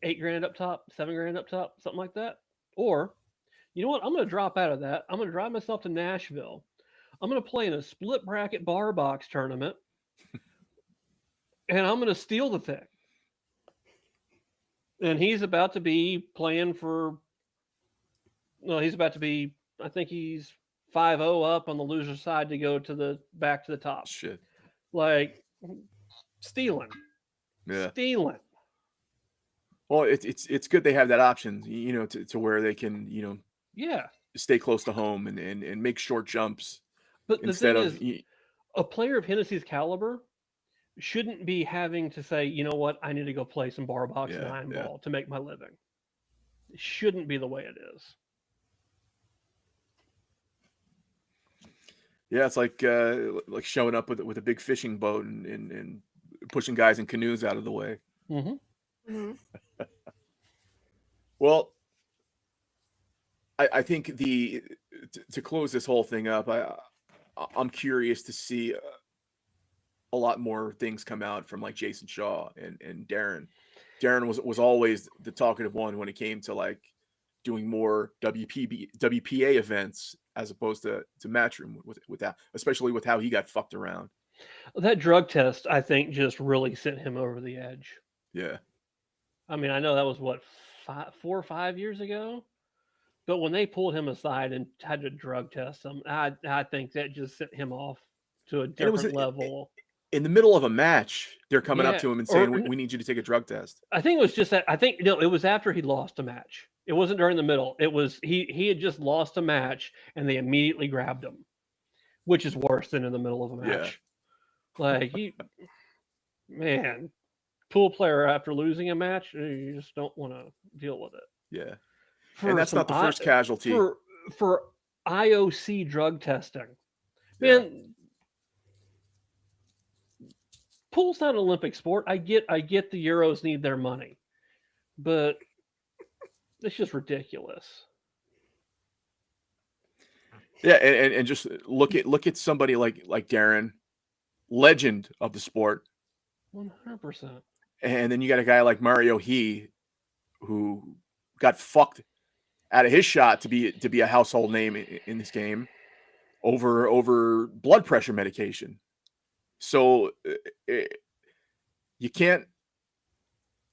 $8,000 up top, $7,000 up top, something like that. Or, you know what? I'm going to drop out of that. I'm going to drive myself to Nashville. I'm going to play in a split bracket bar box tournament, and I'm going to steal the thing." And he's about to be playing for. Well, he's about to be. I think he's 5-0 up on the loser side to go to the back to the top. Shit. Like stealing. Yeah. Stealing. Well, it's good they have that option, you know, to where they can, you know, stay close to home and make short jumps. But instead the thing is, a player of Hennessy's caliber shouldn't be having to say, you know what, I need to go play some bar box 9-ball to make my living. It shouldn't be the way it is. Yeah, it's like showing up with a big fishing boat and pushing guys in canoes out of the way. Mm-hmm. Mm-hmm. Well, I think to close this whole thing up, I'm curious to see a lot more things come out from like Jason Shaw and Darren. Darren was always the talkative one when it came to like doing more WPA events as opposed to Matchroom with that, especially with how he got fucked around. That drug test, I think, just really sent him over the edge. Yeah. I mean, I know that was what 4 or 5 years ago, but when they pulled him aside and had to drug test him, I think that just sent him off to a And it was different level. in the middle of a match. They're coming up Yeah, to him and or- saying, we need you to take a drug test. I think it was just that. I think no, it was after he lost a match. It wasn't during the middle. It was he had just lost a match and they immediately grabbed him, which is worse than in the middle of a Yeah. match. Like man, pool player after losing a match, you just don't want to deal with it. Yeah. For And that's some not the first casualty. for IOC drug testing. Yeah. Man, pool's not an Olympic sport. I get the Euros need their money, but it's just ridiculous. Yeah, and just look at somebody like Darren, legend of the sport, 100%. and then you got a guy like Mario He, who got fucked out of his shot to be a household name in this game over blood pressure medication. So you can't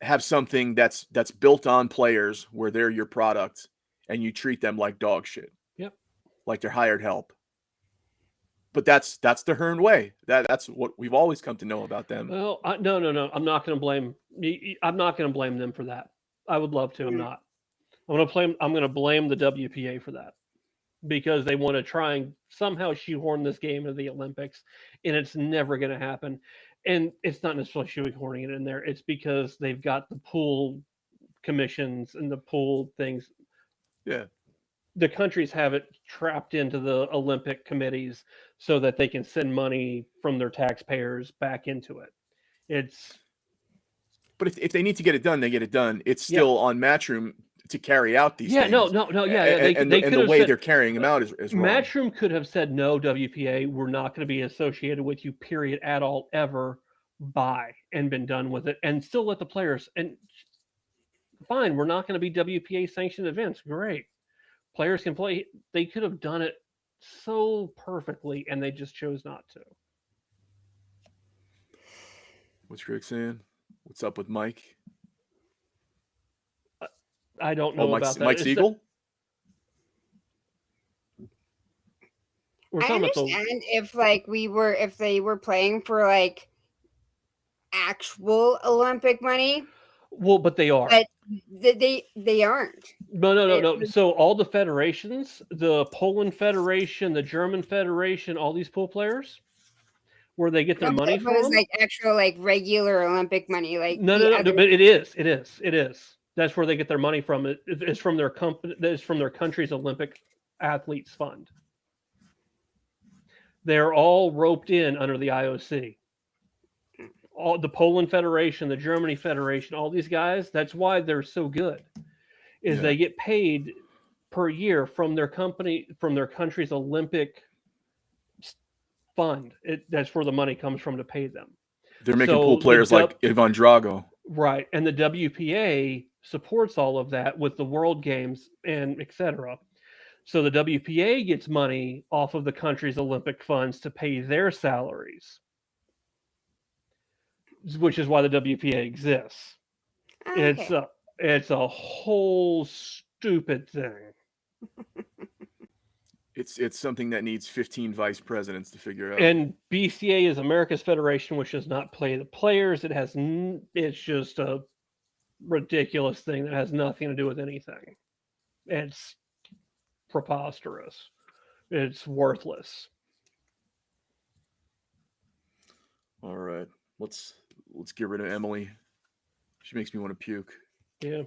have something that's built on players where they're your product and you treat them like dog shit. Yep. Like they're hired help. But that's the Hearn way. That's what we've always come to know about them. Well, no. I'm not going to blame. I'm not going to blame them for that. I would love to. I'm not. I'm going to blame the WPA for that because they want to try and somehow shoehorn this game into the Olympics, and it's never going to happen. And it's not necessarily shoehorning it in there. It's because they've got the pool commissions and the pool things. Yeah. The countries have it trapped into the Olympic committees so that they can send money from their taxpayers back into it. But if they need to get it done, they get it done. It's still on Matchroom to carry out these things. Yeah, And the way they're carrying them out is wrong. Matchroom could have said, no, WPA, we're not going to be associated with you, period, at all, ever, bye, and been done with it, and still let the players, and fine, we're not going to be WPA sanctioned events, great. Players can play. They could have done it so perfectly, and they just chose not to. What's Greg saying? What's up with Mike? I don't know about that. Mike Siegel? We're I talking about understand if they were playing for like actual Olympic money. Well, but they are. But they aren't. No. So all the federations, the Poland Federation, the German Federation, all these pool players, where they get their money But from. it's like actual like regular Olympic money. Like No, but it is. That's where they get their money from. It's from their company. It's from their country's Olympic athletes fund. They're all roped in under the IOC. All the Poland Federation, the Germany Federation, all these guys. That's why they're so good. They get paid per year from their company, from their country's Olympic fund. That's where the money comes from to pay them. They're making pool players like Ivan Drago. Right. And the WPA supports all of that with the World Games and etc. So the WPA gets money off of the country's Olympic funds to pay their salaries, which is why the WPA exists. Okay. It's a whole stupid thing. It's something that needs 15 vice presidents to figure out. And BCA is America's federation, which does not play the players. It's just a ridiculous thing that has nothing to do with anything. It's preposterous. It's worthless. All right, let's get rid of Emily. She makes me want to puke. Yeah.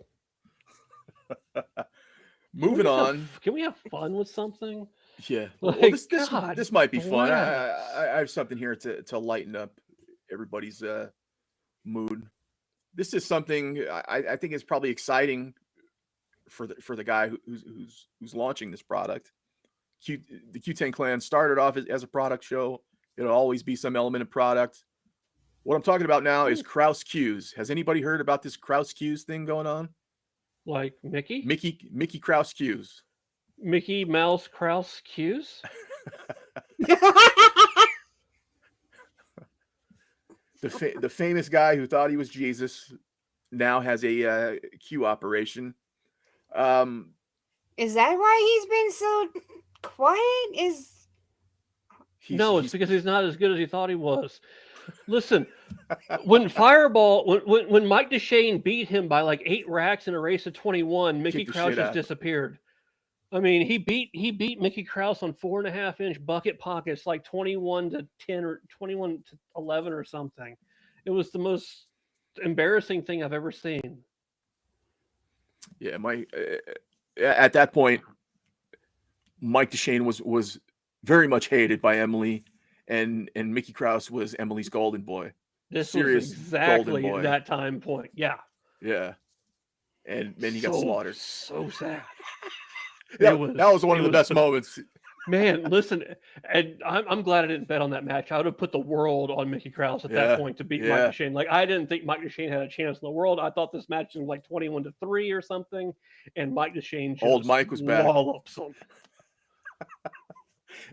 Moving on. Can we have fun with something? Yeah. Like, Well, this might be fun. bless. I have something here to lighten up everybody's mood. This is something I think is probably exciting for the guy who's launching this product. The Cue Tang Clan started off as a product show. It'll always be some element of product. What I'm talking about now is Kraus Cues. Has anybody heard about this Kraus Cues thing going on? Like Mickey? Mickey Kraus Cues. Mickey Mouse Krause cues. The famous guy who thought he was Jesus now has a Q operation. Is that why he's been so quiet? No, it's because he's not as good as he thought he was. Listen, when Mike DeShane beat him by like 8 racks in a race of 21, Mickey Kicked the Krause shit just out. disappeared. I mean, he beat Mickey Krause on 4.5-inch bucket pockets, like 21-10 or 21-11 or something. It was the most embarrassing thing I've ever seen. Yeah, at that point, Mike DeShane was very much hated by Emily, and Mickey Krause was Emily's golden boy. This Serious was exactly golden boy. that time point. Yeah. Yeah, and he got slaughtered. So sad. That was one of the best moments. Man, listen, and I'm glad I didn't bet on that match. I would have put the world on Mickey Krause at that point to beat Mike DeShane. Like, I didn't think Mike DeShane had a chance in the world. I thought this match was like 21-3 or something, and Mike DeShane just Old Mike was back. wallops him.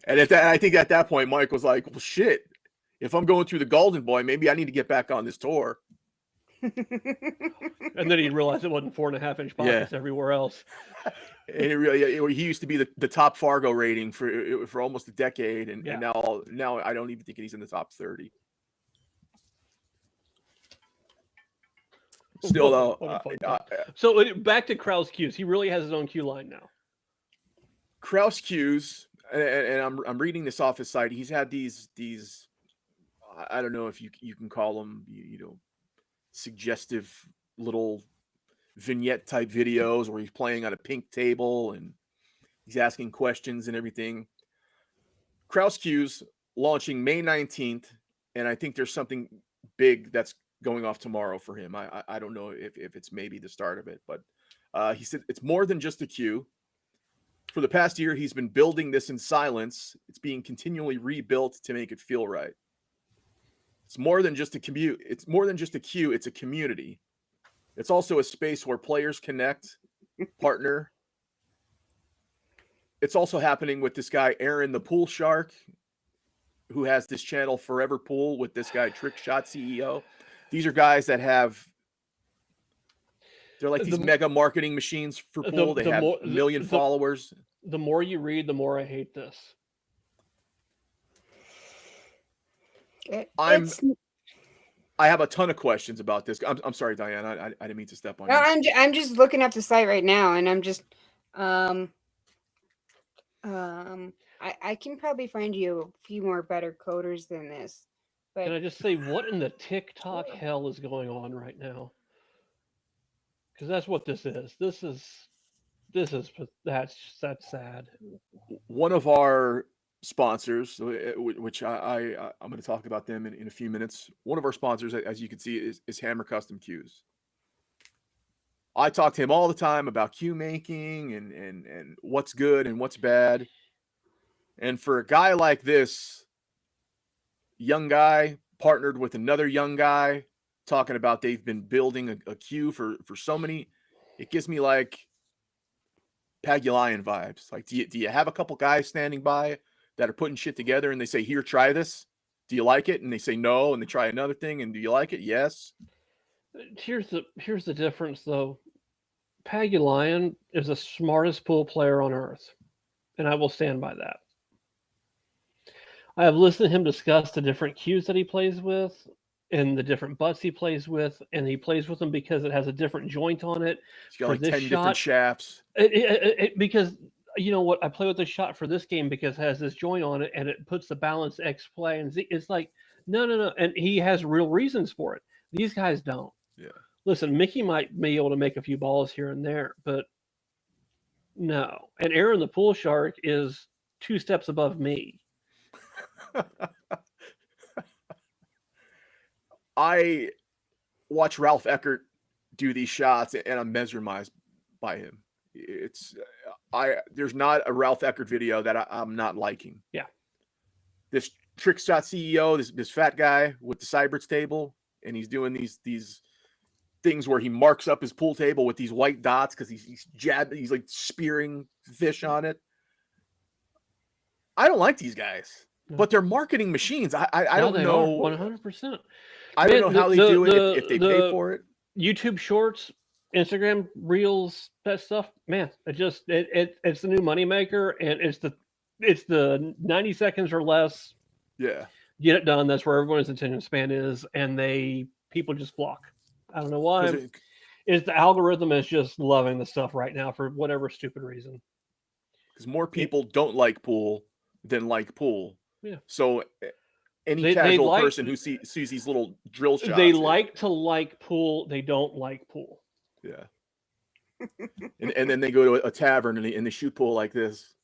And I think at that point, Mike was like, "Well, shit. If I'm going through the Golden Boy, maybe I need to get back on this tour." And then he realized it wasn't 4.5-inch pockets everywhere else. And he used to be the top Fargo rating for almost a decade, and now I don't even think he's in the top 30. Still though, so back to Krause cues. He really has his own cue line now. Krause cues, and I'm reading this off his site. He's had these I don't know if you can call them suggestive little vignette type videos where he's playing on a pink table and he's asking questions and everything. Krause Cues launching May 19th, and I think there's something big that's going off tomorrow for him. I don't know if it's maybe the start of it, but he said it's more than just a cue. For the past year, he's been building this in silence. It's being continually rebuilt to make it feel right. It's more than just a commute. It's more than just a queue. It's a community. It's also a space where players connect, partner. It's also happening with this guy, Aaron the Pool Shark, who has this channel Forever Pool with this guy, Trick Shot CEO. These are guys that they're like these mega marketing machines for pool. They have a million followers. The more you read, the more I hate this. I have a ton of questions about this. I'm sorry, Diane. I didn't mean to step on you. No, I'm just looking up the site right now, and I'm just I can probably find you a few more better coders than this. But can I just say, what in the TikTok hell is going on right now? Because that's what this is. That's sad. One of our sponsors, which I'm going to talk about them in a few minutes. One of our sponsors, as you can see, is Hammer Custom Cues. I talk to him all the time about cue making and what's good and what's bad. And for a guy like this, young guy partnered with another young guy, talking about they've been building a cue for so many, it gives me like Pagulian vibes. Like, do you have a couple guys standing by that are putting shit together and they say, "Here, try this. Do you like it?" And they say no, and they try another thing, and do you like it? Yes. Here's the difference though. Pagulian is the smartest pool player on earth, and I will stand by that. I have listened to him discuss the different cues that he plays with and the different butts he plays with, and he plays with them because it has a different joint on it. He's got like 10 different shafts. Because you know what, I play with this shot for this game because it has this joint on it and it puts the balance X play and Z. It's like no, and he has real reasons for it. These guys don't. Yeah. Listen, Mickey might be able to make a few balls here and there, but no. And Aaron the Pool Shark is 2 steps above me. I watch Ralph Eckert do these shots and I'm mesmerized by him. There's not a Ralph Eckert video that I'm not liking. Yeah. This Trick Shot CEO, this fat guy with the Cyberts table, and he's doing these things where he marks up his pool table with these white dots because he's like spearing fish on it. I don't like these guys, but they're marketing machines. I don't know 100%. I don't know how they do it if they pay for it. YouTube Shorts, Instagram Reels, that stuff, man, it's the new moneymaker, and it's the 90 seconds or less. Yeah, get it done. That's where everyone's attention span is, and people just flock. I don't know why. Is the algorithm is just loving the stuff right now for whatever stupid reason. Because more people don't like pool than like pool. Yeah. So any casual person who sees these little drill shots, they like to like pool. They don't like pool. Yeah. and then they go to a tavern and they shoot pool like this.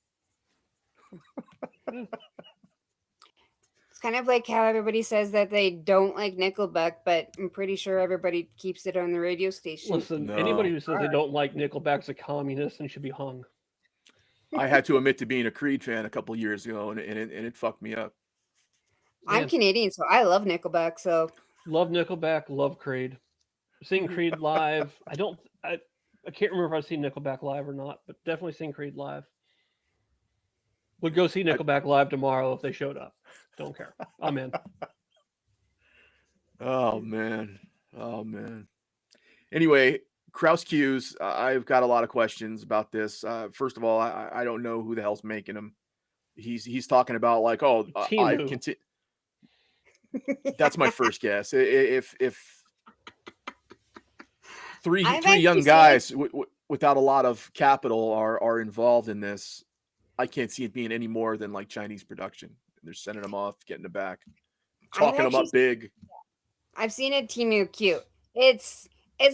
It's kind of like how everybody says that they don't like Nickelback, but I'm pretty sure everybody keeps it on the radio station. Listen, anybody who says they don't like Nickelback's a communist and should be hung. I had to admit to being a Creed fan a couple years ago, and it fucked me up. I'm Canadian, so I love Nickelback. So love Nickelback, love Creed. Seeing Creed live, I can't remember if I've seen Nickelback live or not, but definitely seen Creed live. Would go see Nickelback live tomorrow if they showed up. Don't care. I'm in. Oh man. Anyway, Kraus Cues, I've got a lot of questions about this. First of all, I don't know who the hell's making him. He's talking about like, I continue. That's my first guess. If three young guys without a lot of capital are involved in this, I can't see it being any more than like Chinese production. They're sending them off, getting them back, talking them up big. I've seen a Temu Cue. It's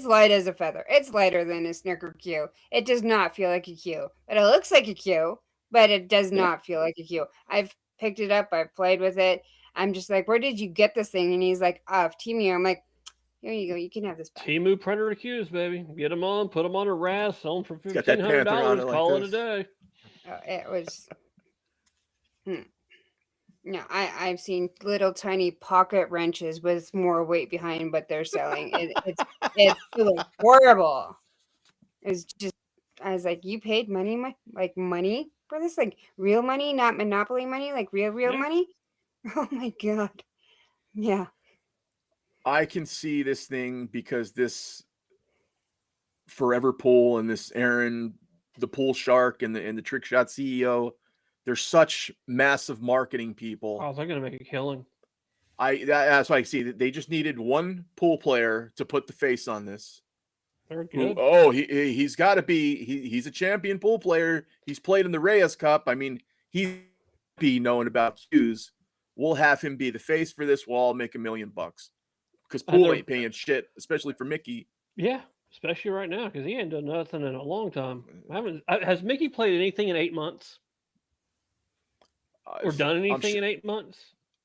light as a feather. It's lighter than a Snicker Cue. It does not feel like a Cue, but it looks like a Cue, but it does not feel like a Cue. I've picked it up. I've played with it. I'm just like, where did you get this thing? And he's like, Temu. I'm like, here you go. You can have this back. Temu Predator Cues, baby. Get them on, put them on a RAS, sell them for $1,500, call it a day. It was. No, I've seen little tiny pocket wrenches with more weight behind what they're selling. It's horrible. It's just, I was like, you paid money for this, like real money, not Monopoly money, like real money. Oh my god, yeah. I can see this thing because this Forever Pool and this Aaron, the Pool Shark, and the Trick Shot CEO. They're such massive marketing people. Oh, they're gonna make a killing. That's why I see that they just needed one pool player to put the face on this. They're good. He's got to be. He's a champion pool player. He's played in the Reyes Cup. I mean, he'd be known about cues. We'll have him be the face for this. We'll all make $1 million because pool ain't paying shit, especially for Mickey. Yeah, especially right now because he ain't done nothing in a long time. Has Mickey played anything in 8 months? Or done anything in 8 months?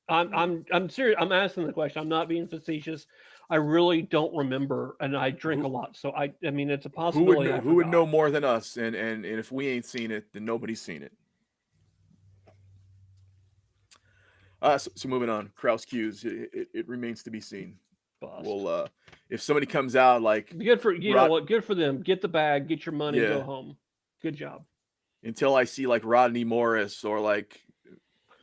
I'm serious. I'm asking the question. I'm not being facetious. I really don't remember, and I drink a lot, so I mean, it's a possibility. Who would know more than us? And if we ain't seen it, then nobody's seen it. So moving on, Kraus Cues. It remains to be seen. Bust. Well, if somebody comes out like good for know what, good for them. Get the bag, get your money, go home. Good job. Until I see like Rodney Morris or like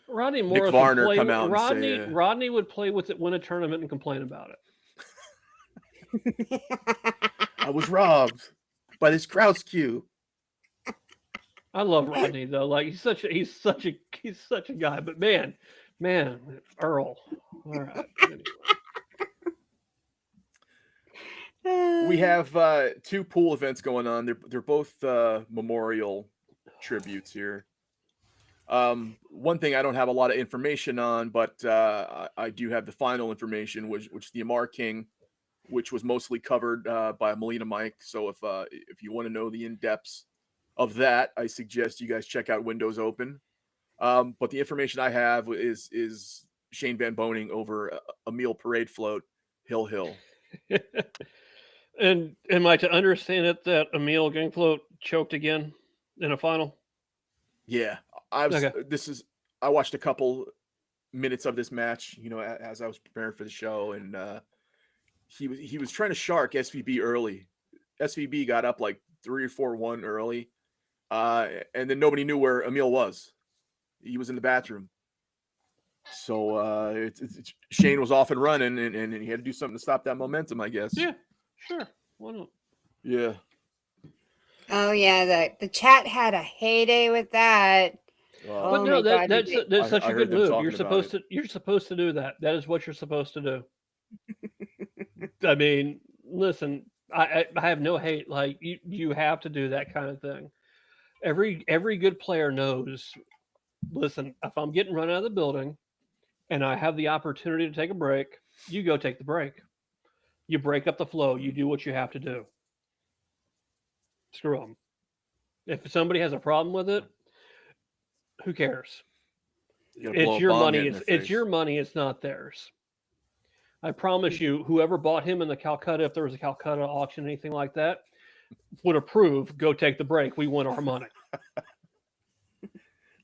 Rodney Morris, Nick Varner come out Rodney, and say, Rodney would play with it, win a tournament, and complain about it. I was robbed by this Kraus Cue. I love Rodney though. Like he's such a guy. But man, Earl. All right. Anyway. We have 2 pool events going on. They're both memorial tributes here. One thing I don't have a lot of information on, but I do have the final information, which the Amar King, which was mostly covered by Melina Mike. So if you want to know the in-depths of that, I suggest you guys check out Windows Open. But the information I have is Shane Van Boning over Emil Parade Float, Hill. And am I to understand it that Emil Gang Float choked again in a final? Yeah. I watched a couple minutes of this match, as I was preparing for the show, and he was trying to shark SVB early. SVB got up like 3 or 4-1 early, and then nobody knew where Emil was. He was in the bathroom. So Shane was off and running, and he had to do something to stop that momentum, I guess. Yeah, sure. Why not? Yeah. Oh yeah, the chat had a heyday with that. Well, But Oh no, my God, that's did that's such I a heard good them move. talking You're about supposed to do that. That is what you're supposed to do. I mean, listen, I have no hate. Like you have to do that kind of thing. Every good player knows. Listen, if I'm getting run out of the building, and I have the opportunity to take a break, you go take the break. You break up the flow. You do what you have to do. Screw them. If somebody has a problem with it, who cares? you gotta blow It's a your bomb money. head in It's their it's your face. money. It's not theirs. I promise you, whoever bought him in the Calcutta, if there was a Calcutta auction, anything like that, would approve. Go take the break. We won our money.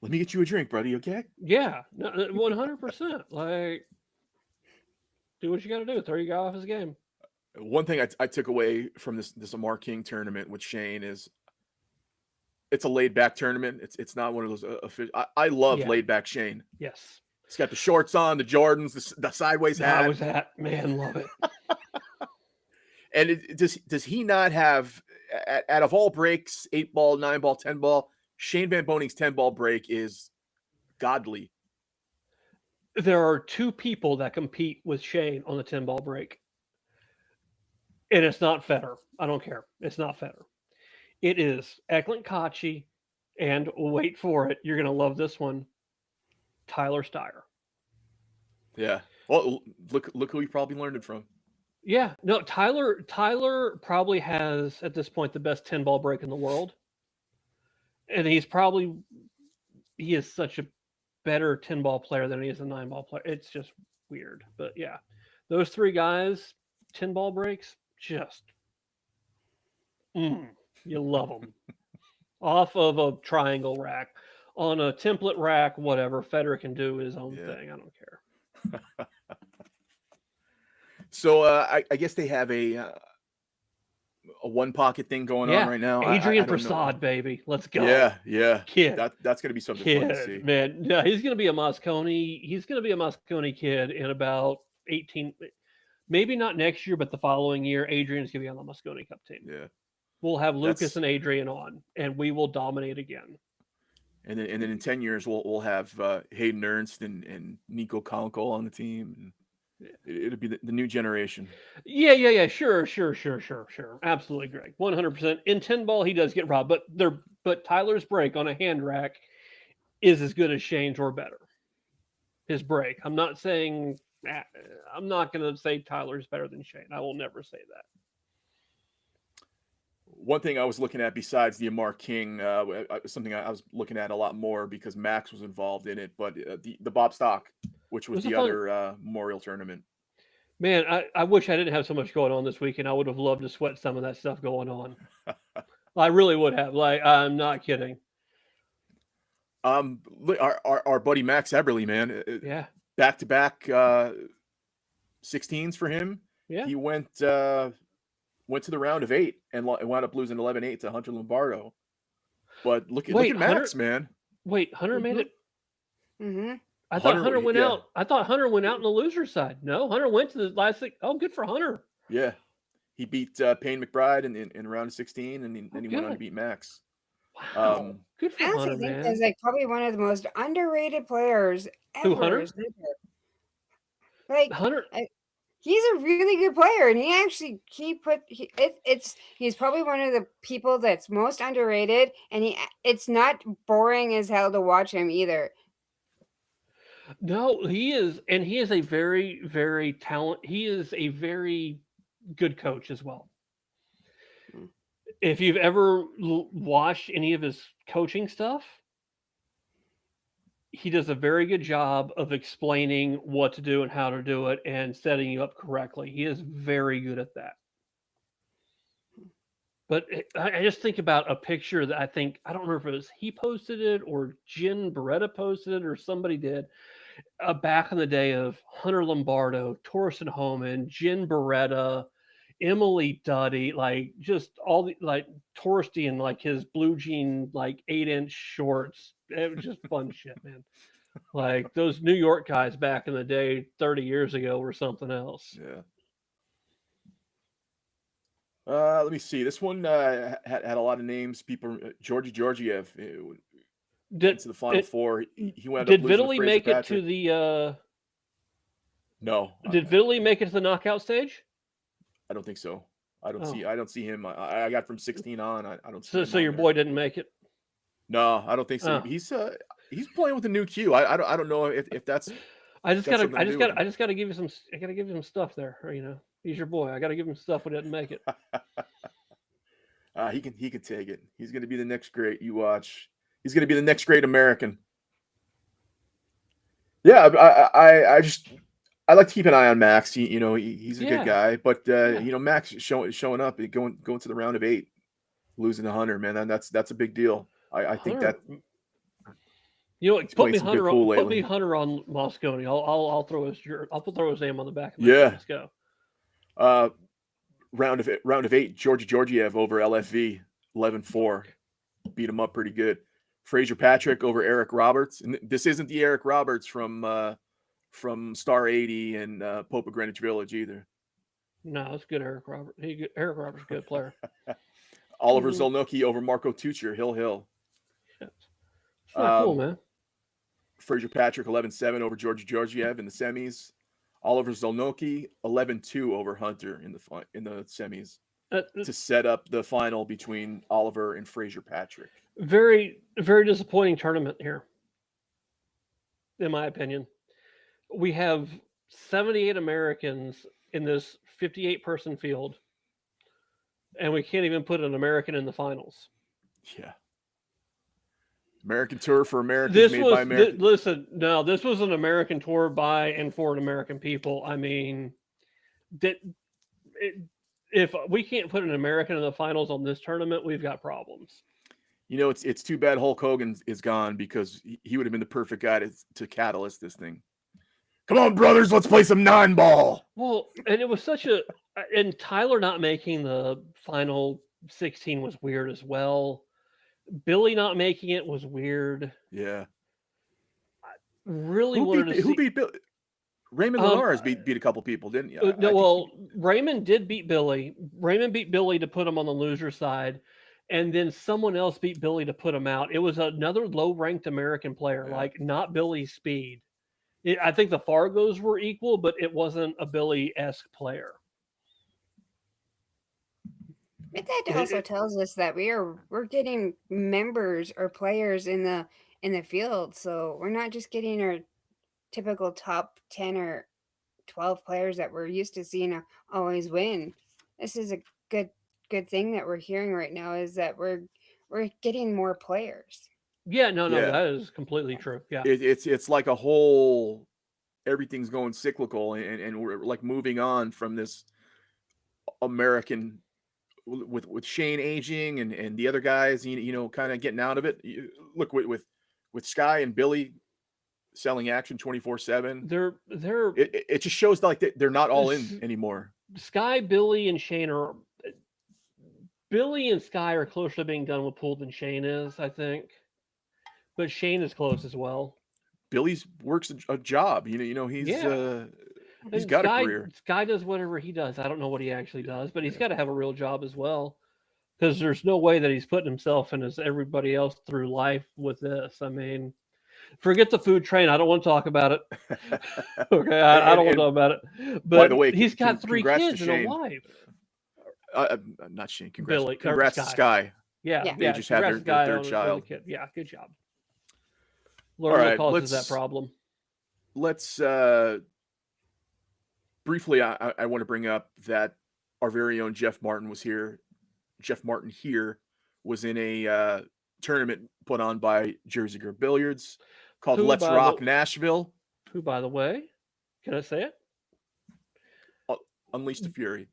Let me get you a drink, buddy. Okay. Yeah, 100%. Like, do what you got to do. Throw your guy off his game. One thing I took away from this Amar King tournament with Shane is it's a laid back tournament. It's not one of those official. I love Yeah. laid back Shane. Yes. He's got the shorts on, the Jordans, the sideways hat. I was at, man, love it. And does he not have, out of all breaks, 8-ball, 9-ball, 10-ball, Shane Van Boning's 10-ball break is godly. There are two people that compete with Shane on the 10-ball break. And it's not Federer. I don't care. It's not Federer. It is Eklund Kochi, and wait for it, you're going to love this one, Tyler Steyer. Yeah. Well, look who he probably learned it from. Yeah. No, Tyler probably has, at this point, the best 10-ball break in the world. And he is such a better 10-ball player than he is a 9-ball player. It's just weird. But yeah, those three guys, 10-ball breaks, just you love them. Off of a triangle rack, on a template rack, whatever. Federer can do his own thing. I don't care. So I guess they have a one pocket thing going on right now. Adrian I don't know. Prasad, baby. Let's go. Yeah. Kid. That's gonna be something fun to see. Man. Yeah, he's gonna be a Mosconi. He's gonna be a Mosconi kid in about 18, maybe not next year, but the following year. Adrian's gonna be on the Mosconi Cup team. Yeah. We'll have Lucas and Adrian on, and we will dominate again. And then in 10 years we'll have Hayden Ernst and Nico Konko on the team. And it'll be the new generation. Yeah. Sure. Absolutely, Greg. 100%. In 10-ball, he does get robbed, but Tyler's break on a hand rack is as good as Shane's or better. His break. I'm not going to say Tyler's better than Shane. I will never say that. One thing I was looking at besides the Amar King, something I was looking at a lot more because Max was involved in it, but the Bob Stock, which was the other Memorial tournament. Man, I wish I didn't have so much going on this weekend. I would have loved to sweat some of that stuff going on. I really would have. Like, I'm not kidding. Our buddy Max Eberly, man. Yeah. Back-to-back 16s for him. Yeah. He went to the round of 8 and wound up losing 11-8 to Hunter Lombardo. But look at Max, man. Wait, Hunter made it. Mm-hmm. I thought Hunter went out. I thought Hunter went out on the loser side. No, Hunter went to the last thing. Oh, good for Hunter. Yeah. He beat Payne McBride in round of 16, and then he went on to beat Max. Wow. Good for I Hunter, honestly think man. he's like probably one of the most underrated players ever. Who, Hunter? Like Hunter. He's a really good player, and he's probably one of the people that's most underrated, and it's not boring as hell to watch him either. No, he is, and he is a very, very he is a very good coach as well. If you've ever watched any of his coaching stuff, he does a very good job of explaining what to do and how to do it and setting you up correctly. He is very good at that. But I just think about a picture that I don't remember if it was he posted it or Jen Beretta posted it or somebody did. back in the day of Hunter Lombardo, Torsten Homan, Jen Beretta, Emily Duddy, like just all the like Torsty and like his blue jean like 8-inch shorts. It was just fun shit, man. Like those New York guys back in the day, 30 years ago, were something else. Yeah. Let me see. This one had a lot of names. People, Georgie Georgiev Did into the final it, four. He wound up did losing to Vitaly Fraser make it Patrick. to the? No, Did Vitaly make it to the knockout stage? I don't think so. I don't Oh. see. I don't see him. I got from 16 on. I don't see. So, him so on your there. boy didn't make it. No, I don't think so. Oh. He's playing with a new Q. I don't know if that's. I just That's gotta something I to just do with gotta I just gotta give you some I gotta give you some stuff there. Or, he's your boy. I gotta give him stuff when he didn't make it. He can take it. He's gonna be the next great. You watch. He's gonna be the next great American. Yeah, I like to keep an eye on Max. He's a good guy, but Max showing up, going to the round of 8, losing to Hunter, man, that's a big deal. I think that What? Put me some good Hunter. pool Put lately. me Hunter on Moscone. I'll throw his name on the back of my Yeah. Let's go. Round of 8, Georgie Georgiev over LFV 11-4, beat him up pretty good. Fraser Patrick over Eric Roberts, and this isn't the Eric Roberts from Star 80 and Pope of Greenwich Village either. No, it's good, Eric Roberts. Eric Roberts, a good player. Oliver Zolnocki over Marco Tucci, Hill. It's not cool, man. Fraser Patrick 11-7 over Georgie Georgiev in the semis. Oliver Zolnocki 11-2 over Hunter in the semis to set up the final between Oliver and Fraser Patrick. Very, very disappointing tournament here, in my opinion. We have 78 Americans in this 58-person field, and we can't even put an American in the finals. Yeah. American tour for Americans made by Americans. This was an American tour by and for an American people. I mean, if we can't put an American in the finals on this tournament, we've got problems. It's too bad Hulk Hogan is gone, because he would have been the perfect guy to catalyst this thing. Come on, brothers, let's play some 9-ball. Well, and it was and Tyler not making the final 16 was weird as well. Billy not making it was weird. Yeah. I really wanted to see who beat Billy? Raymond Linares beat a couple people, didn't you? Raymond did beat Billy. Raymond beat Billy to put him on the loser side, and then someone else beat Billy to put him out. It was another low-ranked American player, not Billy's speed. I think the Fargos were equal, but it wasn't a Billy-esque player. But that also tells us that we're getting members or players in the field, so we're not just getting our typical top 10 or 12 players that we're used to seeing always win. This is a good thing that we're hearing right now, is that we're getting more players. Yeah, no, that is completely true. Yeah, it's like a whole, everything's going cyclical, and we're like moving on from this American with Shane aging and the other guys, kind of getting out of it. Look with Sky and Billy selling action 24/7. It just shows like they're not all in anymore. Sky, Billy, and Shane are. Billy and Sky are closer to being done with pool than Shane is, I think. But Shane is close as well. Billy's works a job. He's got a career. Sky does whatever he does. I don't know what he actually does, but he's got to have a real job as well. Because there's no way that he's putting himself and as everybody else through life with this. I mean, forget the food train. I don't want to talk about it. Okay, I don't want to talk about it. But by the way, he's got 3 kids and a wife. Not Shane. Congrats to Sky. Yeah. They just had their third child. Kid. Yeah, good job. Lord, what causes that problem? Let's briefly. I want to bring up that our very own Jeff Martin was here. Jeff Martin here was in a tournament put on by Jersey Girl Billiards called Let's Rock Nashville. Who, by the way, can I say it? Unleash the Fury.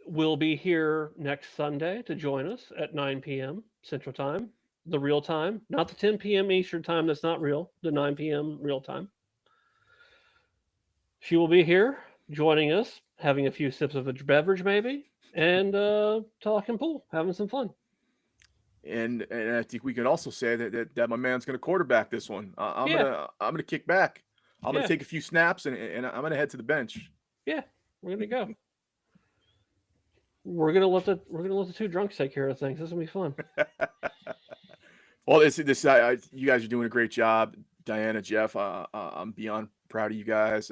Will be here next Sunday to join us at 9 p.m. Central Time, the real time, not the 10 p.m. Eastern Time. That's not real. The 9 p.m. real time. She will be here joining us, having a few sips of a beverage maybe, and talking pool, having some fun. And I think we can also say that my man's going to quarterback this one. I'm gonna kick back. I'm gonna take a few snaps and I'm gonna head to the bench. Yeah, we're gonna go. We're gonna let the two drunks take care of things. This is gonna be fun. Well, you guys are doing a great job, Diana, Jeff. I'm beyond proud of you guys.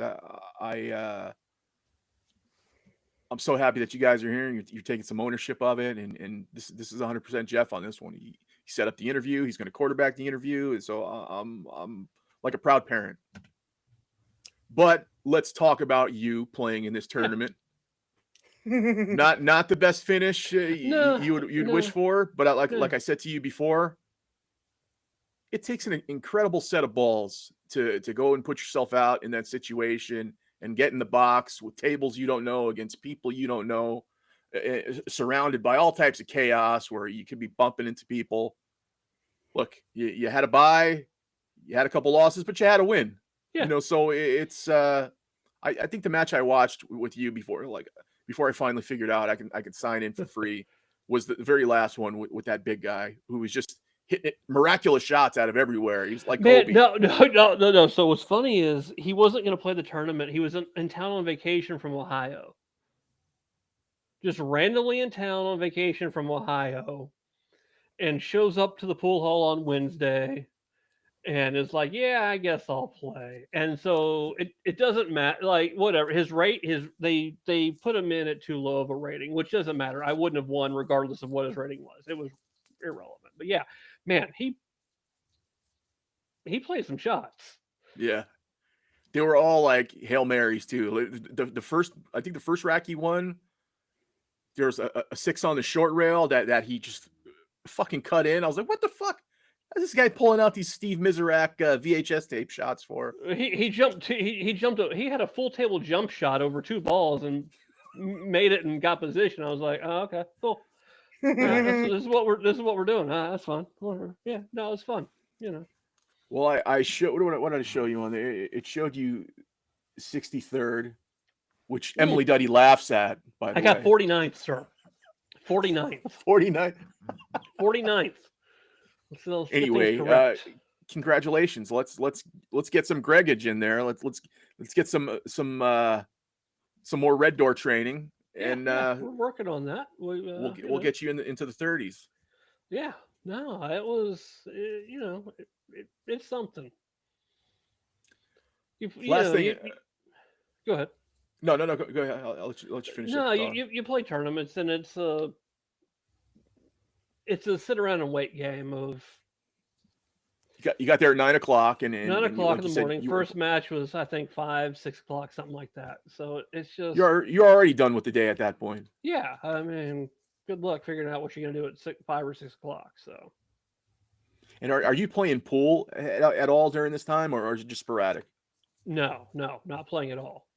I'm so happy that you guys are here and you're taking some ownership of it. And this is 100% Jeff on this one. He set up the interview. He's going to quarterback the interview, and so I'm like a proud parent. But let's talk about you playing in this tournament. Not the best finish you'd wish for, but like I said to you before, it takes an incredible set of balls to go and put yourself out in that situation and get in the box with tables you don't know, against people you don't know, surrounded by all types of chaos where you could be bumping into people. Look, you had a bye, you had a couple losses, but you had a win. Yeah. So it's I think the match I watched with you before I finally figured out I could sign in for free was the very last one with that big guy who was just hitting miraculous shots out of everywhere. He was like Kobe. No. So what's funny is he wasn't going to play the tournament. He was in town on vacation from Ohio. Just randomly in town on vacation from Ohio, and shows up to the pool hall on Wednesday and is like, yeah, I guess I'll play. And so it doesn't matter, like whatever his rate, they put him in at too low of a rating, which doesn't matter. I wouldn't have won regardless of what his rating was. It was irrelevant. But yeah, man, he played some shots. Yeah. They were all like Hail Marys too. The first rack he won, there was a 6 on the short rail that he just fucking cut in. I was like, what the fuck? How's this guy pulling out these Steve Miserak VHS tape shots for? He jumped. He had a full table jump shot over 2 balls and made it and got position. I was like, oh, okay, cool. This is what we're doing. That's fun. Whatever. Yeah, no, it's fun. Well, I showed what did I show you on there? It showed you 63rd, which Emily Duddy laughs at. By the way, I got 49th, sir. 49th. 49th. 49th. Anyway, congratulations. Let's get some Gregage in there. Let's get some more Red Door training, and we're working on that. We'll get you into the 30s. Yeah, no, it was it's something. Last thing. Go ahead. No. Go ahead. I'll let you finish. No, you play tournaments, and it's a sit around and wait game of. You got there at 9 o'clock, and 9 o'clock in the morning. First match was, I think, 5, 6 o'clock, something like that. So it's just you're already done with the day at that point. Yeah, I mean, good luck figuring out what you're gonna do at 5 or 6 o'clock. So. And are you playing pool at all during this time, or is it just sporadic? No, not playing at all.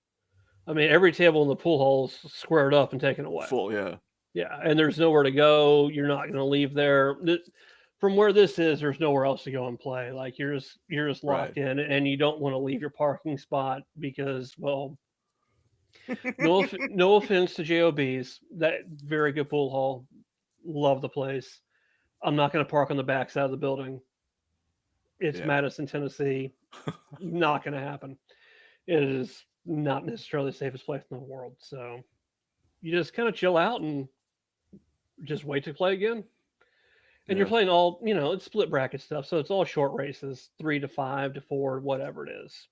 I mean, every table in the pool hall is squared up and taken away. Full, yeah. Yeah, and there's nowhere to go. You're not going to leave there. From where this is, there's nowhere else to go and play. Like you're just locked in, and you don't want to leave your parking spot because, well, no offense to JOBs, that very good pool hall, love the place. I'm not going to park on the backside of the building. It's Madison, Tennessee. Not going to happen. It is not necessarily the safest place in the world. So you just kind of chill out and just wait to play again. And you're playing all, it's split bracket stuff. So it's all short races, 3 to 5 to 4, whatever it is.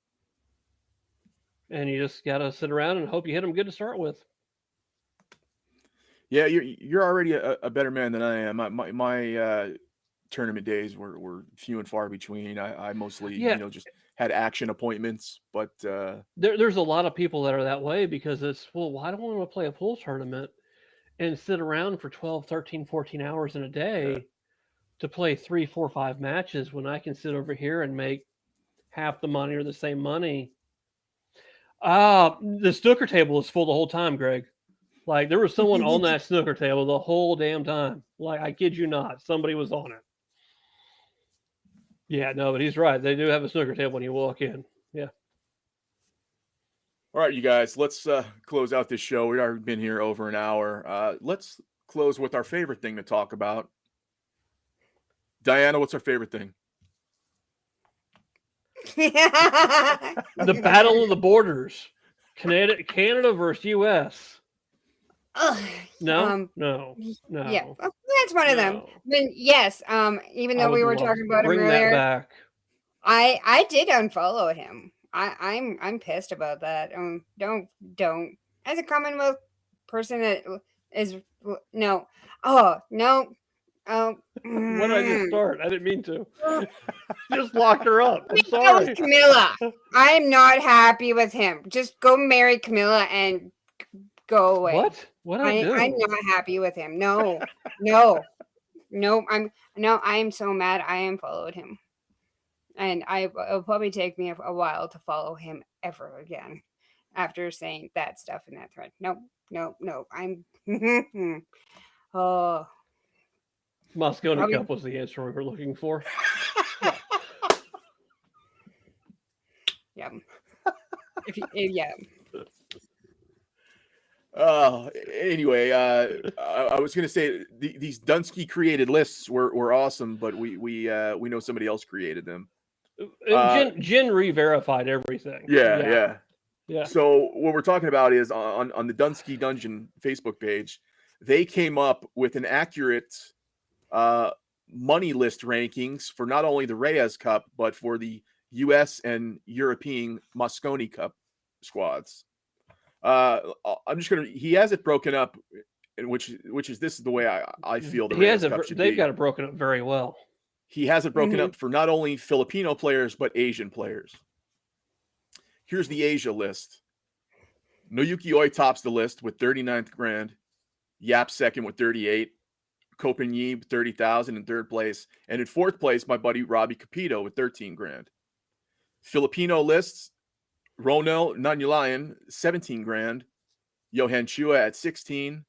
And you just got to sit around and hope you hit them good to start with. Yeah, you're already a better man than I am. My tournament days were few and far between. I mostly, just had action appointments. But there's a lot of people that are that way because it's, well, why do I want to play a pool tournament and sit around for 12, 13, 14 hours in a day to play 3, 4, 5 matches when I can sit over here and make half the money or the same money? The snooker table is full the whole time, Greg. Like, there was someone on that snooker table the whole damn time. Like, I kid you not. Somebody was on it. Yeah, no, but he's right. They do have a snooker table when you walk in. Yeah. All right, you guys, let's close out this show. We've already been here over an hour. Let's close with our favorite thing to talk about. Diana, what's our favorite thing? The Battle of the Borders. Canada versus U.S. No? No. Yeah, that's one of them. No. I mean, yes. Even though we were talking about him bring earlier, that back. I did unfollow him. I'm pissed about that. Don't. As a Commonwealth person that is no. Oh no. Oh. What did I just start? I didn't mean to. Just locked her up. I'm That sorry. was Camilla. I'm not happy with him. Just go marry Camilla and go away. What? What did I do? I'm not happy with him. No. I am so mad. I unfollowed him, and it'll probably take me a while to follow him ever again after saying that stuff in that thread. No. I'm. Oh. Moscone Cup was the answer we were looking for. Yeah. Yeah. Anyway, I was going to say these Dunsky created lists were awesome, but we know somebody else created them. Jen re-verified everything. Yeah. Yeah. So what we're talking about is on the Dunsky Dungeon Facebook page, they came up with an accurate money list rankings for not only the Reyes Cup, but for the U.S. and European Moscone Cup squads. I'm just gonna. He has it broken up, which is this is the way I feel the Reyes Cup should be. They've got it broken up very well. He has it broken up for not only Filipino players but Asian players. Here's the Asia list. Noyuki Oi tops the list with 39th grand. Yap second with 38. Kopen Yi 30,000 in third place, and in fourth place, my buddy Robbie Capito with 13 grand. Filipino lists. Ronel Nanyulayan, 17 grand. Johan Chua at 16.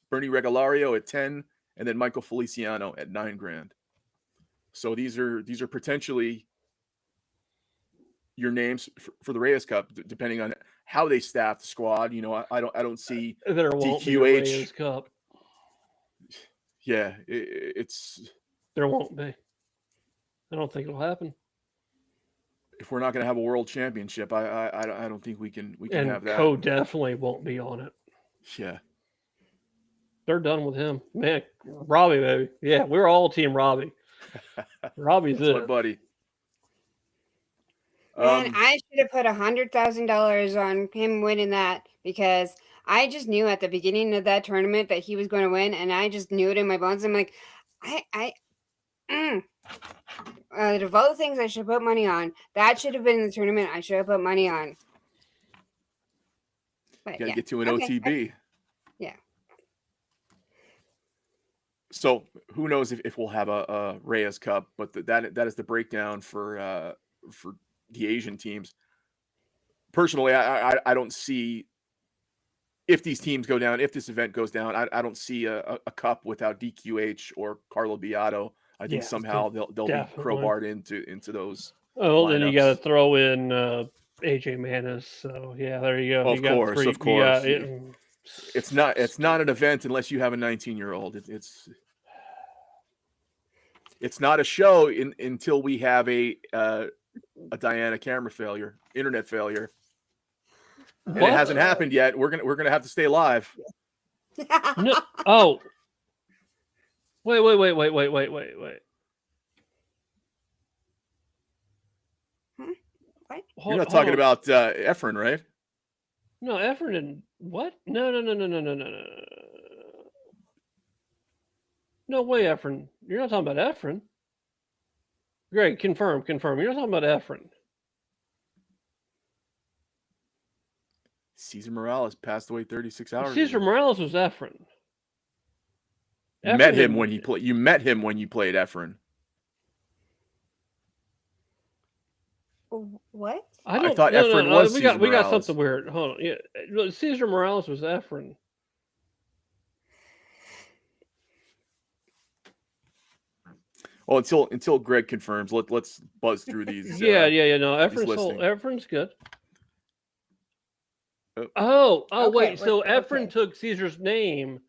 Bernie Regalario at 10. And then Michael Feliciano at 9 grand. So these are potentially your names for the Reyes Cup, depending on how they staff the squad. You know, I don't see there won't DQH. be a Reyes Cup. Yeah, it's there won't be. I don't think it'll happen. If we're not going to have a world championship, I don't think we can have that. Co definitely won't be on it. Yeah, they're done with him, man. Robbie, baby, yeah, we're all team Robbie. Robbie's That's it, my buddy. Man, I should have put $100,000 on him winning that because I just knew at the beginning of that tournament that he was going to win, and I just knew it in my bones. I'm like, of all the things I should put money on, that should have been the tournament I should have put money on. But gotta get to an OTB. Yeah. So who knows if we'll have a Reyes Cup, but that is the breakdown for the Asian teams. Personally, I don't see, if these teams go down, if this event goes down, I don't see a cup without DQH or Carlo Beato. I think somehow they'll be crowbarred into those. Oh, lineups. Then you got to throw in AJ Manis. So yeah, there you go. Of course. It's not an event unless you have a 19-year-old. It's not a show until we have a Diana camera failure, internet failure. And it hasn't happened yet. We're gonna have to stay live. No. Oh. Wait. What? You're not talking about Efren, right? No, Efren didn't. What? No. No way, Efren. You're not talking about Efren. Greg, confirm. You're not talking about Efren. Cesar Morales passed away 36 hours Cesar ago. Morales was Efren. You met him when he played. You met him when you played Efren. What? I thought Efren was Cesar Morales. We got something weird. Hold on. Yeah, Cesar Morales was Efren. Well, until Greg confirms, let's buzz through these. No, Efren's good. Oh, Okay, wait. So okay. Efren took Caesar's name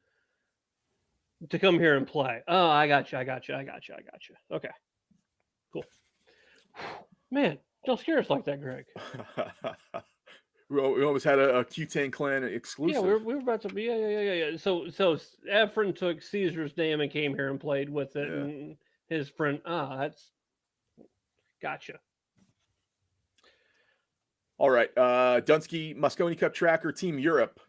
to come here and play. Oh, I got you. Okay, cool. Man, don't scare us like that, Greg. We almost had a Cue Tang Clan Yeah, exclusive. we were about to be. Yeah. So Efren took Caesar's name and came here and played with it, Yeah. and his friend. That's gotcha. All right. Dunsky Mosconi Cup Tracker Team Europe.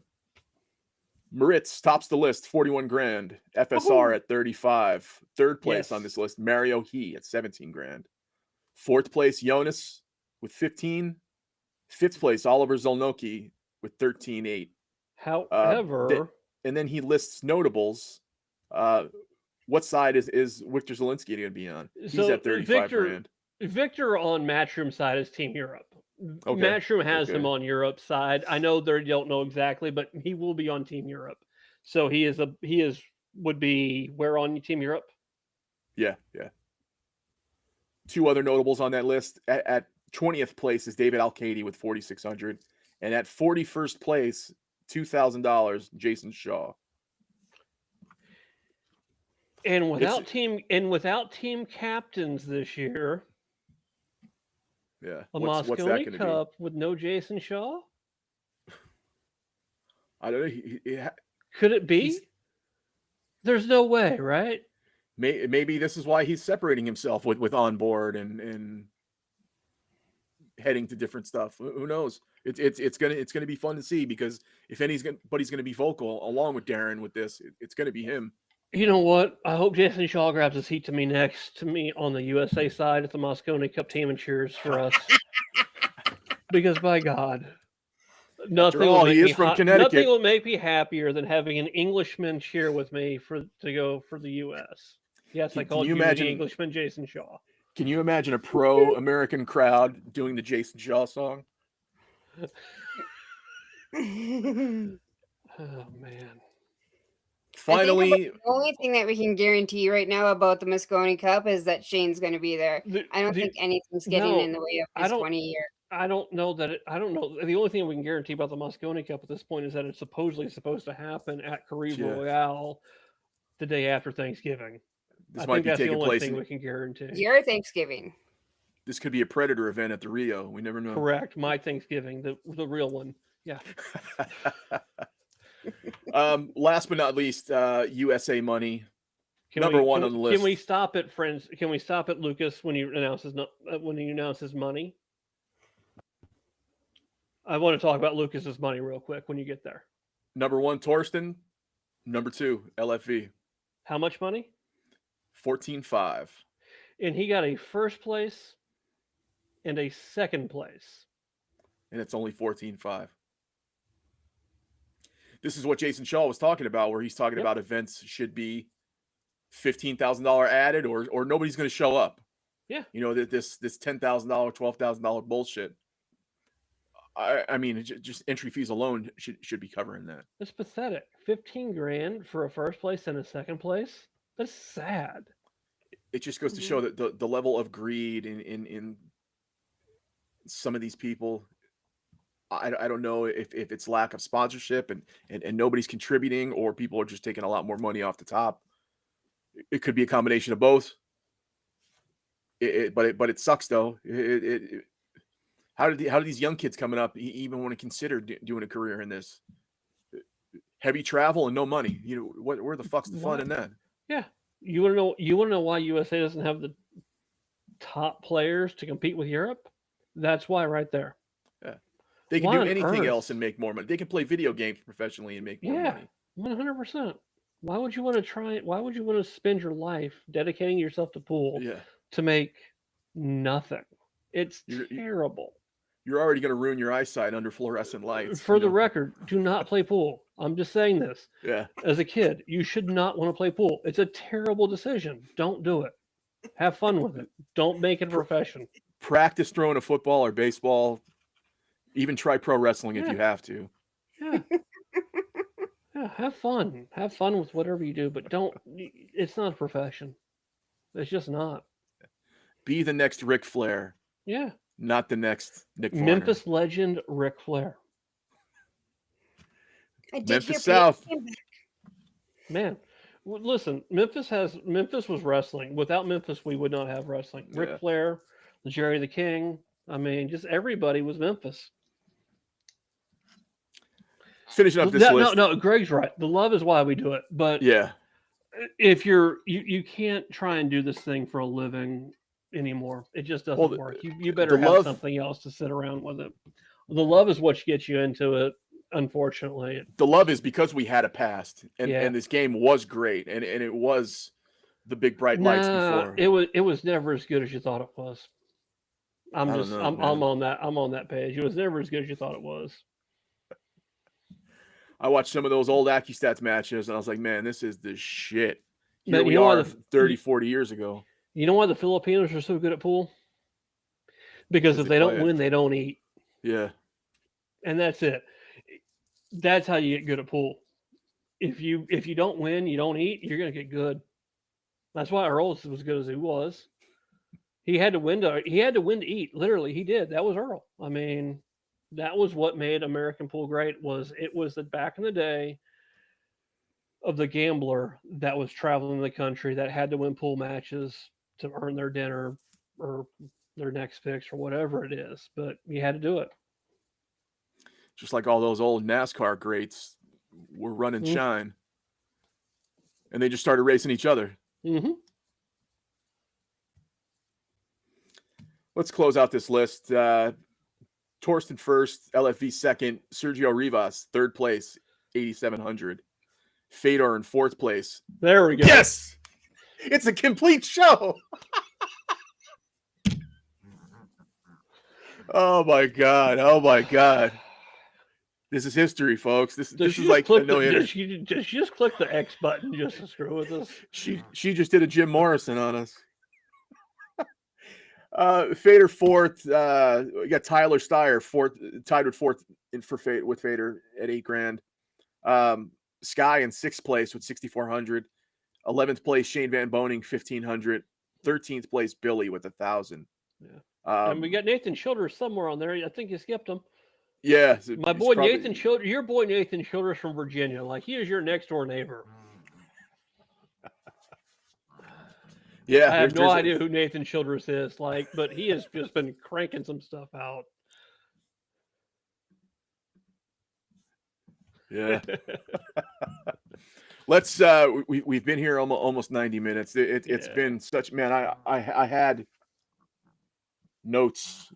Moritz tops the list, 41 grand. FSR Woohoo! at 35. Third place on Yes. this list, Mario He at 17 grand. Fourth place, Jonas with 15. Fifth place, Oliver Zolnoki with 13.8. However, And then he lists notables. What side is Victor Zelensky going to be on? He's so at 35 grand. Victor on Matchroom side is Team Europe. Okay, Matchroom has okay. him on Europe's side. I know they don't know exactly, but he will be on Team Europe. So he would be where on Team Europe? Yeah. Two other notables on that list. At 20th place is David Alcady with 4,600, and at 41st place, $2,000, Jason Shaw. And without team captains this year, Yeah, a what's that Mosconi going to Cup with no Jason Shaw? I don't know. Could it be? There's no way, right? Maybe this is why he's separating himself with onboard and heading to different stuff. Who knows? It's gonna be fun to see, because if anybody's gonna be vocal along with Darren with this, it's gonna be him. You know what? I hope Jason Shaw grabs his seat next to me on the USA side at the Mosconi Cup team and cheers for us. Because by God, nothing will make me happier than having an Englishman cheer with me to go for the US. Yes, I called you the Englishman Jason Shaw. Can you imagine a pro-American crowd doing the Jason Shaw song? Oh man. Finally, the only thing that we can guarantee right now about the Mosconi Cup is that Shane's going to be there. I don't think anything's getting in the way of this 20 year. I don't know. The only thing we can guarantee about the Mosconi Cup at this point is that it's supposedly supposed to happen at Caribe Royale the day after Thanksgiving. This might be taking place. Thing we can guarantee. Your Thanksgiving. This could be a Predator event at the Rio. We never know. Correct. My Thanksgiving, the real one. Yeah. Last but not least, USA Money. Number one on the list. Can we stop it, friends? Can we stop at Lucas when he announces money? I want to talk about Lucas's money real quick when you get there. Number one, Torsten. Number two, LFV. How much money? 14.5. And he got a first place and a second place. And it's only 14.5. This is what Jason Shaw was talking about, where he's talking about events should be $15,000 added or nobody's going to show up. Yeah. You know, this $10,000, $12,000 bullshit. I mean, just entry fees alone should be covering that. It's pathetic. 15 grand for a first place and a second place. That's sad. It just goes to show that the level of greed in some of these people. I don't know if it's lack of sponsorship and nobody's contributing, or people are just taking a lot more money off the top. It could be a combination of both. But it sucks though. How do these young kids coming up even want to consider doing a career in this? Heavy travel and no money. You know, where the fuck's the fun in that? Yeah. You want to know why USA doesn't have the top players to compete with Europe? That's why right there. Yeah. They can do anything else and make more money. They can play video games professionally and make more money. 100%. Why would you want to try it? Why would you want to spend your life dedicating yourself to pool to make nothing? It's terrible. You're already going to ruin your eyesight under fluorescent lights. For the record, do not play pool. I'm just saying this. Yeah. As a kid, you should not want to play pool. It's a terrible decision. Don't do it. Have fun with it. Don't make it a profession. Practice throwing a football or baseball. Even try pro wrestling if you have to. Yeah. Have fun. Have fun with whatever you do, but don't. It's not a profession. It's just not. Be the next Ric Flair. Yeah. Not the next Nick Varner. Memphis legend Ric Flair. I did Memphis hear South. came back. Man, listen, Memphis was wrestling. Without Memphis, we would not have wrestling. Yeah. Ric Flair, Jerry the King. I mean, just everybody was Memphis. Finishing up this list. No, Greg's right. The love is why we do it. But Yeah. if you can't try and do this thing for a living anymore. It just doesn't work. You better have something else to sit around with it. The love is what gets you into it. Unfortunately, the love is because we had a past, and this game was great, and it was the big bright lights before. It was never as good as you thought it was. I'm on that page. It was never as good as you thought it was. I watched some of those old AccuStats matches, and I was like, man, this is the shit. Here Man, we are 30, 40 years ago. You know why the Filipinos are so good at pool? Because if they don't win, they don't eat. Yeah. And that's it. That's how you get good at pool. If you don't win, you don't eat, you're going to get good. That's why Earl was as good as he was. He had to win to eat. Literally, he did. That was Earl. I mean, that was what made American pool great. It was the back in the day of the gambler that was traveling the country that had to win pool matches to earn their dinner or their next fix or whatever it is. But you had to do it. Just like all those old NASCAR greats were running shine. And they just started racing each other. Mm-hmm. Let's close out this list. Torsten first, LFV second, Sergio Rivas third place, 8,700. Fedor in fourth place. There we go. Yes! It's a complete show. Oh my God. This is history, folks. This is like a no-hitter. Does she just click the X button just to screw with us? She just did a Jim Morrison on us. Fedor fourth. We got Tyler Steyer fourth, tied with fourth with Fedor at $8,000. Sky in sixth place with 6,400. 11th place Shane Van Boning 1,500. 13th place Billy with 1,000. Yeah. And we got Nathan Childers somewhere on there. I think you skipped him. Yeah, my boy Nathan Childers. Your boy Nathan Childers from Virginia. Like he is your next door neighbor. Yeah, I have no idea who Nathan Childers is. But he has just been cranking some stuff out. Yeah. Let's we've been here almost 90 minutes. It's been such, man, I had notes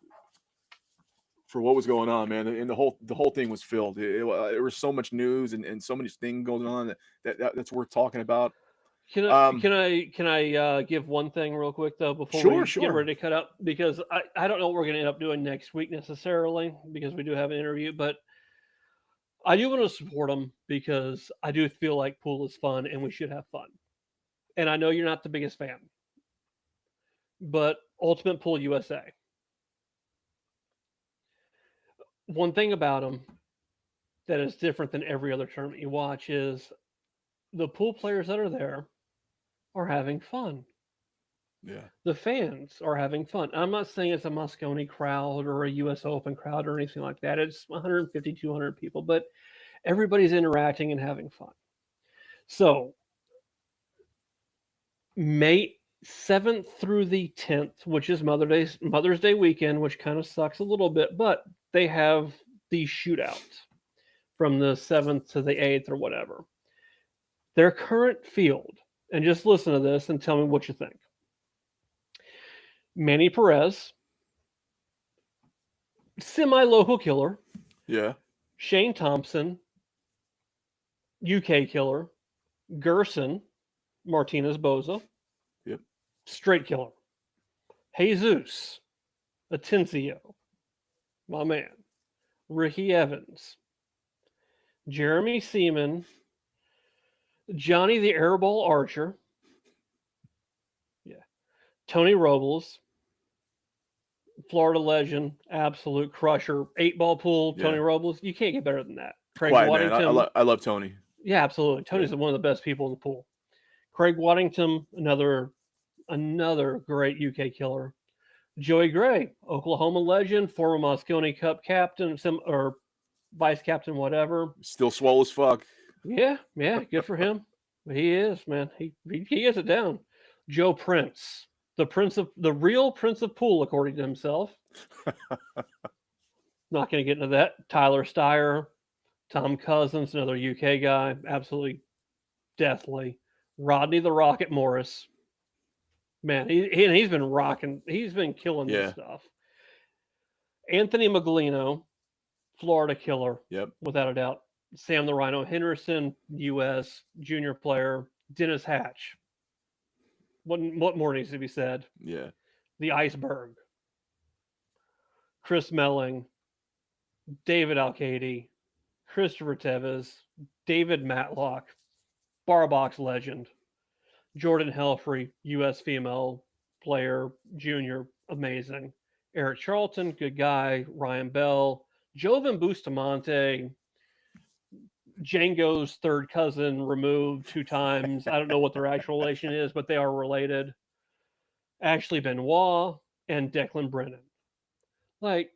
for what was going on, man, and the whole thing was filled. There was so much news and so many things going on that's worth talking about. Can I give one thing real quick though before we get ready to cut up, because I don't know what we're going to end up doing next week necessarily, because we do have an interview, but I do want to support them because I do feel like pool is fun and we should have fun. And I know you're not the biggest fan, but Ultimate Pool USA. One thing about them that is different than every other tournament you watch is the pool players that are there are having fun. Yeah. The fans are having fun. I'm not saying it's a Moscone crowd or a US Open crowd or anything like that. It's 150, 200 people, but everybody's interacting and having fun. So May 7th through the 10th, which is Mother's Day weekend, which kind of sucks a little bit, but they have the shootout from the 7th to the 8th or whatever. Their current field, and just listen to this and tell me what you think. Manny Perez, semi-local killer. Yeah. Shane Thompson, UK killer. Gerson, Martinez Boza. Yep. Straight killer. Jesus, Atencio, my man. Ricky Evans, Jeremy Seaman, Johnny the Airball Archer. Yeah. Tony Robles, Florida legend, absolute crusher, 8-ball pool. Tony Robles, you can't get better than that. Craig Waddington, man. I love Tony. Yeah, absolutely. Tony's one of the best people in the pool. Craig Waddington, another great UK killer. Joey Gray, Oklahoma legend, former Moscone Cup captain, vice captain, whatever. Still swole as fuck. Yeah, good for him. He is, man. He gets it down. Joe Prince, the real Prince of Pool, according to himself. Not going to get into that. Tyler Steyer, Tom Cousins, another UK guy, absolutely deathly. Rodney the Rocket Morris, man, he's been rocking. He's been killing this stuff. Anthony Maglino, Florida killer, without a doubt. Sam the Rhino Henderson, U.S. junior player. Dennis Hatch. What more needs to be said? Yeah. The Iceberg. Chris Melling, David Alcady, Christopher Tevez, David Matlock, Barbox legend, Jordan Helfrey, U.S. female player, junior, amazing. Eric Charlton, good guy. Ryan Bell, Jovan Bustamante, Django's third cousin, removed 2 times. I don't know what their actual relation is, but they are related. Ashley Benoit and Declan Brennan. Like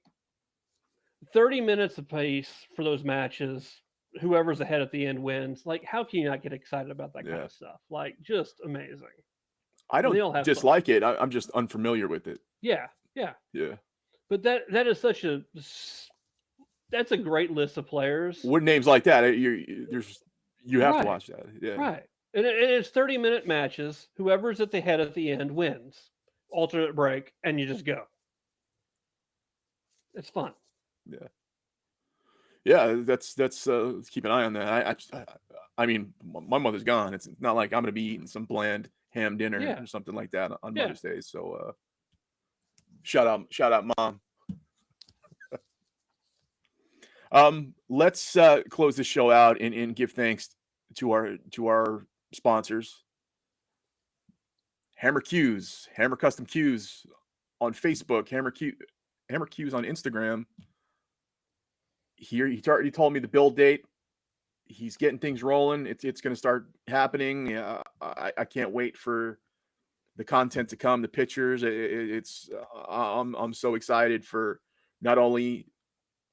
30 minutes apiece for those matches. Whoever's ahead at the end wins. Like, how can you not get excited about that kind of stuff? Like, just amazing. I don't dislike it. I'm just unfamiliar with it. Yeah. But that is that's a great list of players. With names like that, you have to watch that. Yeah. Right. And it's 30-minute matches. Whoever's at the head at the end wins. Alternate break, and you just go. It's fun. Yeah, that's keep an eye on that. I mean, my mother's gone. It's not like I'm going to be eating some bland ham dinner or something like that on Mother's Day. So, shout out, Mom. Let's close this show out and give thanks to our sponsors. Hammer Cues, Hammer Custom Cues on Facebook, Hammer Cues on Instagram. He already told me the build date. He's getting things rolling. It's going to start happening. I can't wait for the content to come, the pictures. I'm so excited for not only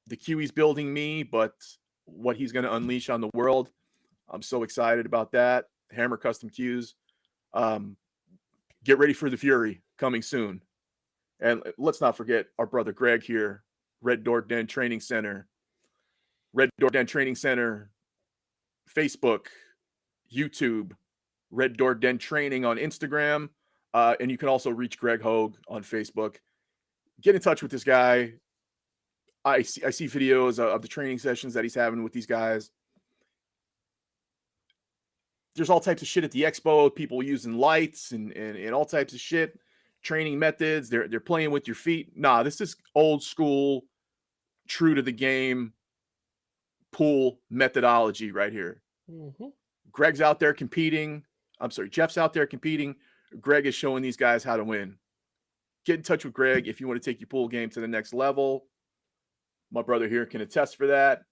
the Q he's building me, but what he's going to unleash on the world. I'm so excited about that. Hammer Custom Cues. Get ready for the Fury coming soon. And let's not forget our brother Greg here, Red Door Den Training Center. Red Door Den Training Center, Facebook, YouTube, Red Door Den Training on Instagram. And you can also reach Greg Hogue on Facebook. Get in touch with this guy. I see videos of the training sessions that he's having with these guys. There's all types of shit at the expo, people using lights and all types of shit, training methods. They're playing with your feet. Nah, this is old school, true to the game pool methodology right here. Mm-hmm. Greg's out there competing. I'm sorry, Jeff's out there competing. Greg is showing these guys how to win. Get in touch with Greg if you want to take your pool game to the next level. My brother here can attest for that.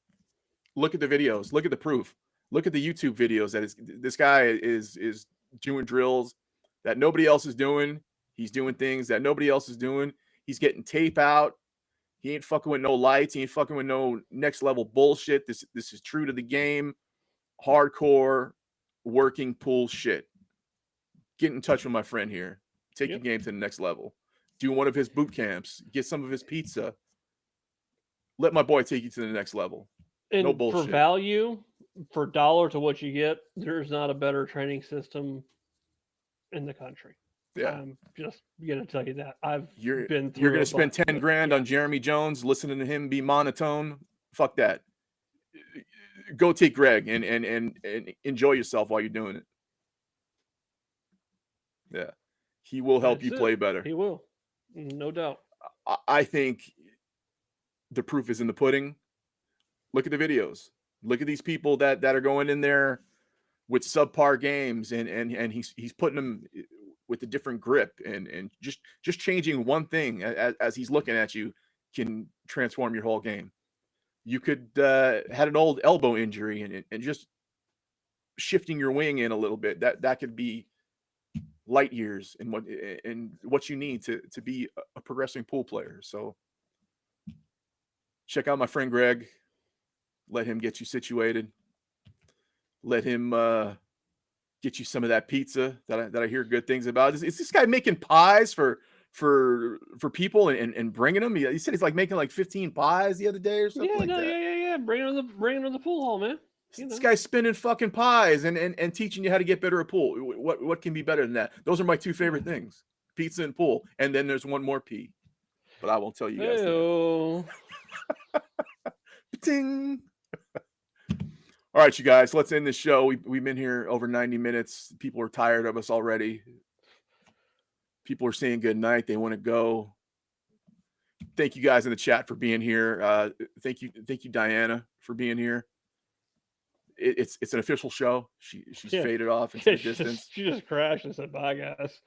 Look at the videos. Look at the proof. Look at the YouTube videos. This guy is doing drills that nobody else is doing. He's doing things that nobody else is doing. He's getting tape out. He ain't fucking with no lights. He ain't fucking with no next level bullshit. This is true to the game. Hardcore working pool shit. Get in touch with my friend here. Take your game to the next level. Do one of his boot camps. Get some of his pizza. Let my boy take you to the next level. And no bullshit. For value, for dollar to what you get, there's not a better training system in the country. Yeah. I'm just gonna tell you that. You're gonna spend 10 grand on Jeremy Jones, listening to him be monotone. Fuck that. Go take Greg and enjoy yourself while you're doing it. Yeah. He will help you play better. He will. No doubt. I think the proof is in the pudding. Look at the videos. Look at these people that are going in there with subpar games and he's putting them with a different grip and just changing one thing as he's looking at you can transform your whole game. You could had an old elbow injury and just shifting your wing in a little bit that could be light years in what you need to be a progressing pool player. So check out my friend Greg. Let him get you situated. Let him get you some of that pizza that I hear good things about. Is this guy making pies for people and bringing them? He said he's like making like 15 pies the other day or something like that. Yeah. Bring it to the pool hall, man. This guy's spinning fucking pies and teaching you how to get better at pool. What can be better than that? Those are my two favorite things: pizza and pool. And then there's one more P, but I won't tell you guys. Ting. All right, you guys, let's end this show. We've been here over 90 minutes. People are tired of us already. People are saying good night. They want to go. Thank you guys in the chat for being here. Thank you, Diana, for being here. It's an official show. She's faded off into the distance. She just crashed and said bye, guys.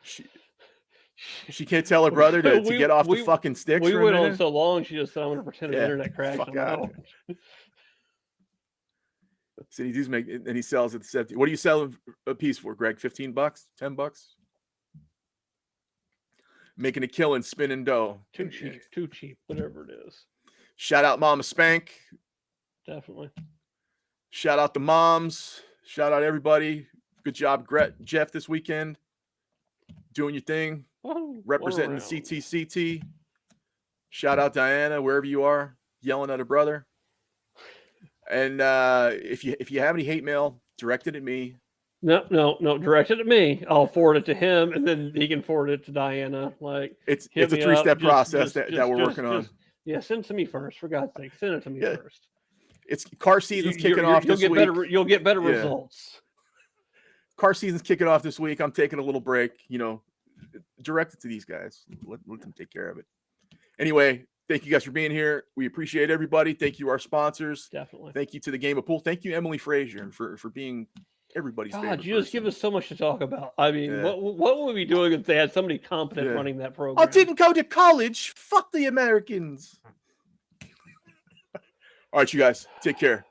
She can't tell her brother to get off the fucking sticks. We went on so long. She just said, "I'm going to pretend the internet crashed." Fuck out. So he does make, and he sells it 70. What are you selling a piece for, Greg? $15, $10? Making a killing, spinning dough. Too cheap, whatever it is. Shout out Mama Spank. Definitely. Shout out the moms. Shout out everybody. Good job, Jeff, this weekend. Doing your thing. Representing the CTCT. Shout out Diana, wherever you are, yelling at a brother. And if you have any hate mail, direct it at me. No, direct it at me. I'll forward it to him, and then he can forward it to Diana. Like it's a 3-step process that we're working on. Yeah, send it to me first, for God's sake. Send it to me first. It's car season's kicking off this week. You'll get better results. Car season's kicking off this week. I'm taking a little break. Direct it to these guys. Let them take care of it. Anyway, thank you guys for being here. We appreciate everybody. Thank you, our sponsors. Definitely. Thank you to the Game of Pool. Thank you, Emily Frazier, for being everybody's favorite. You just give us so much to talk about. I mean, what would we be doing if they had somebody competent running that program? I didn't go to college. Fuck the Americans. All right, you guys. Take care.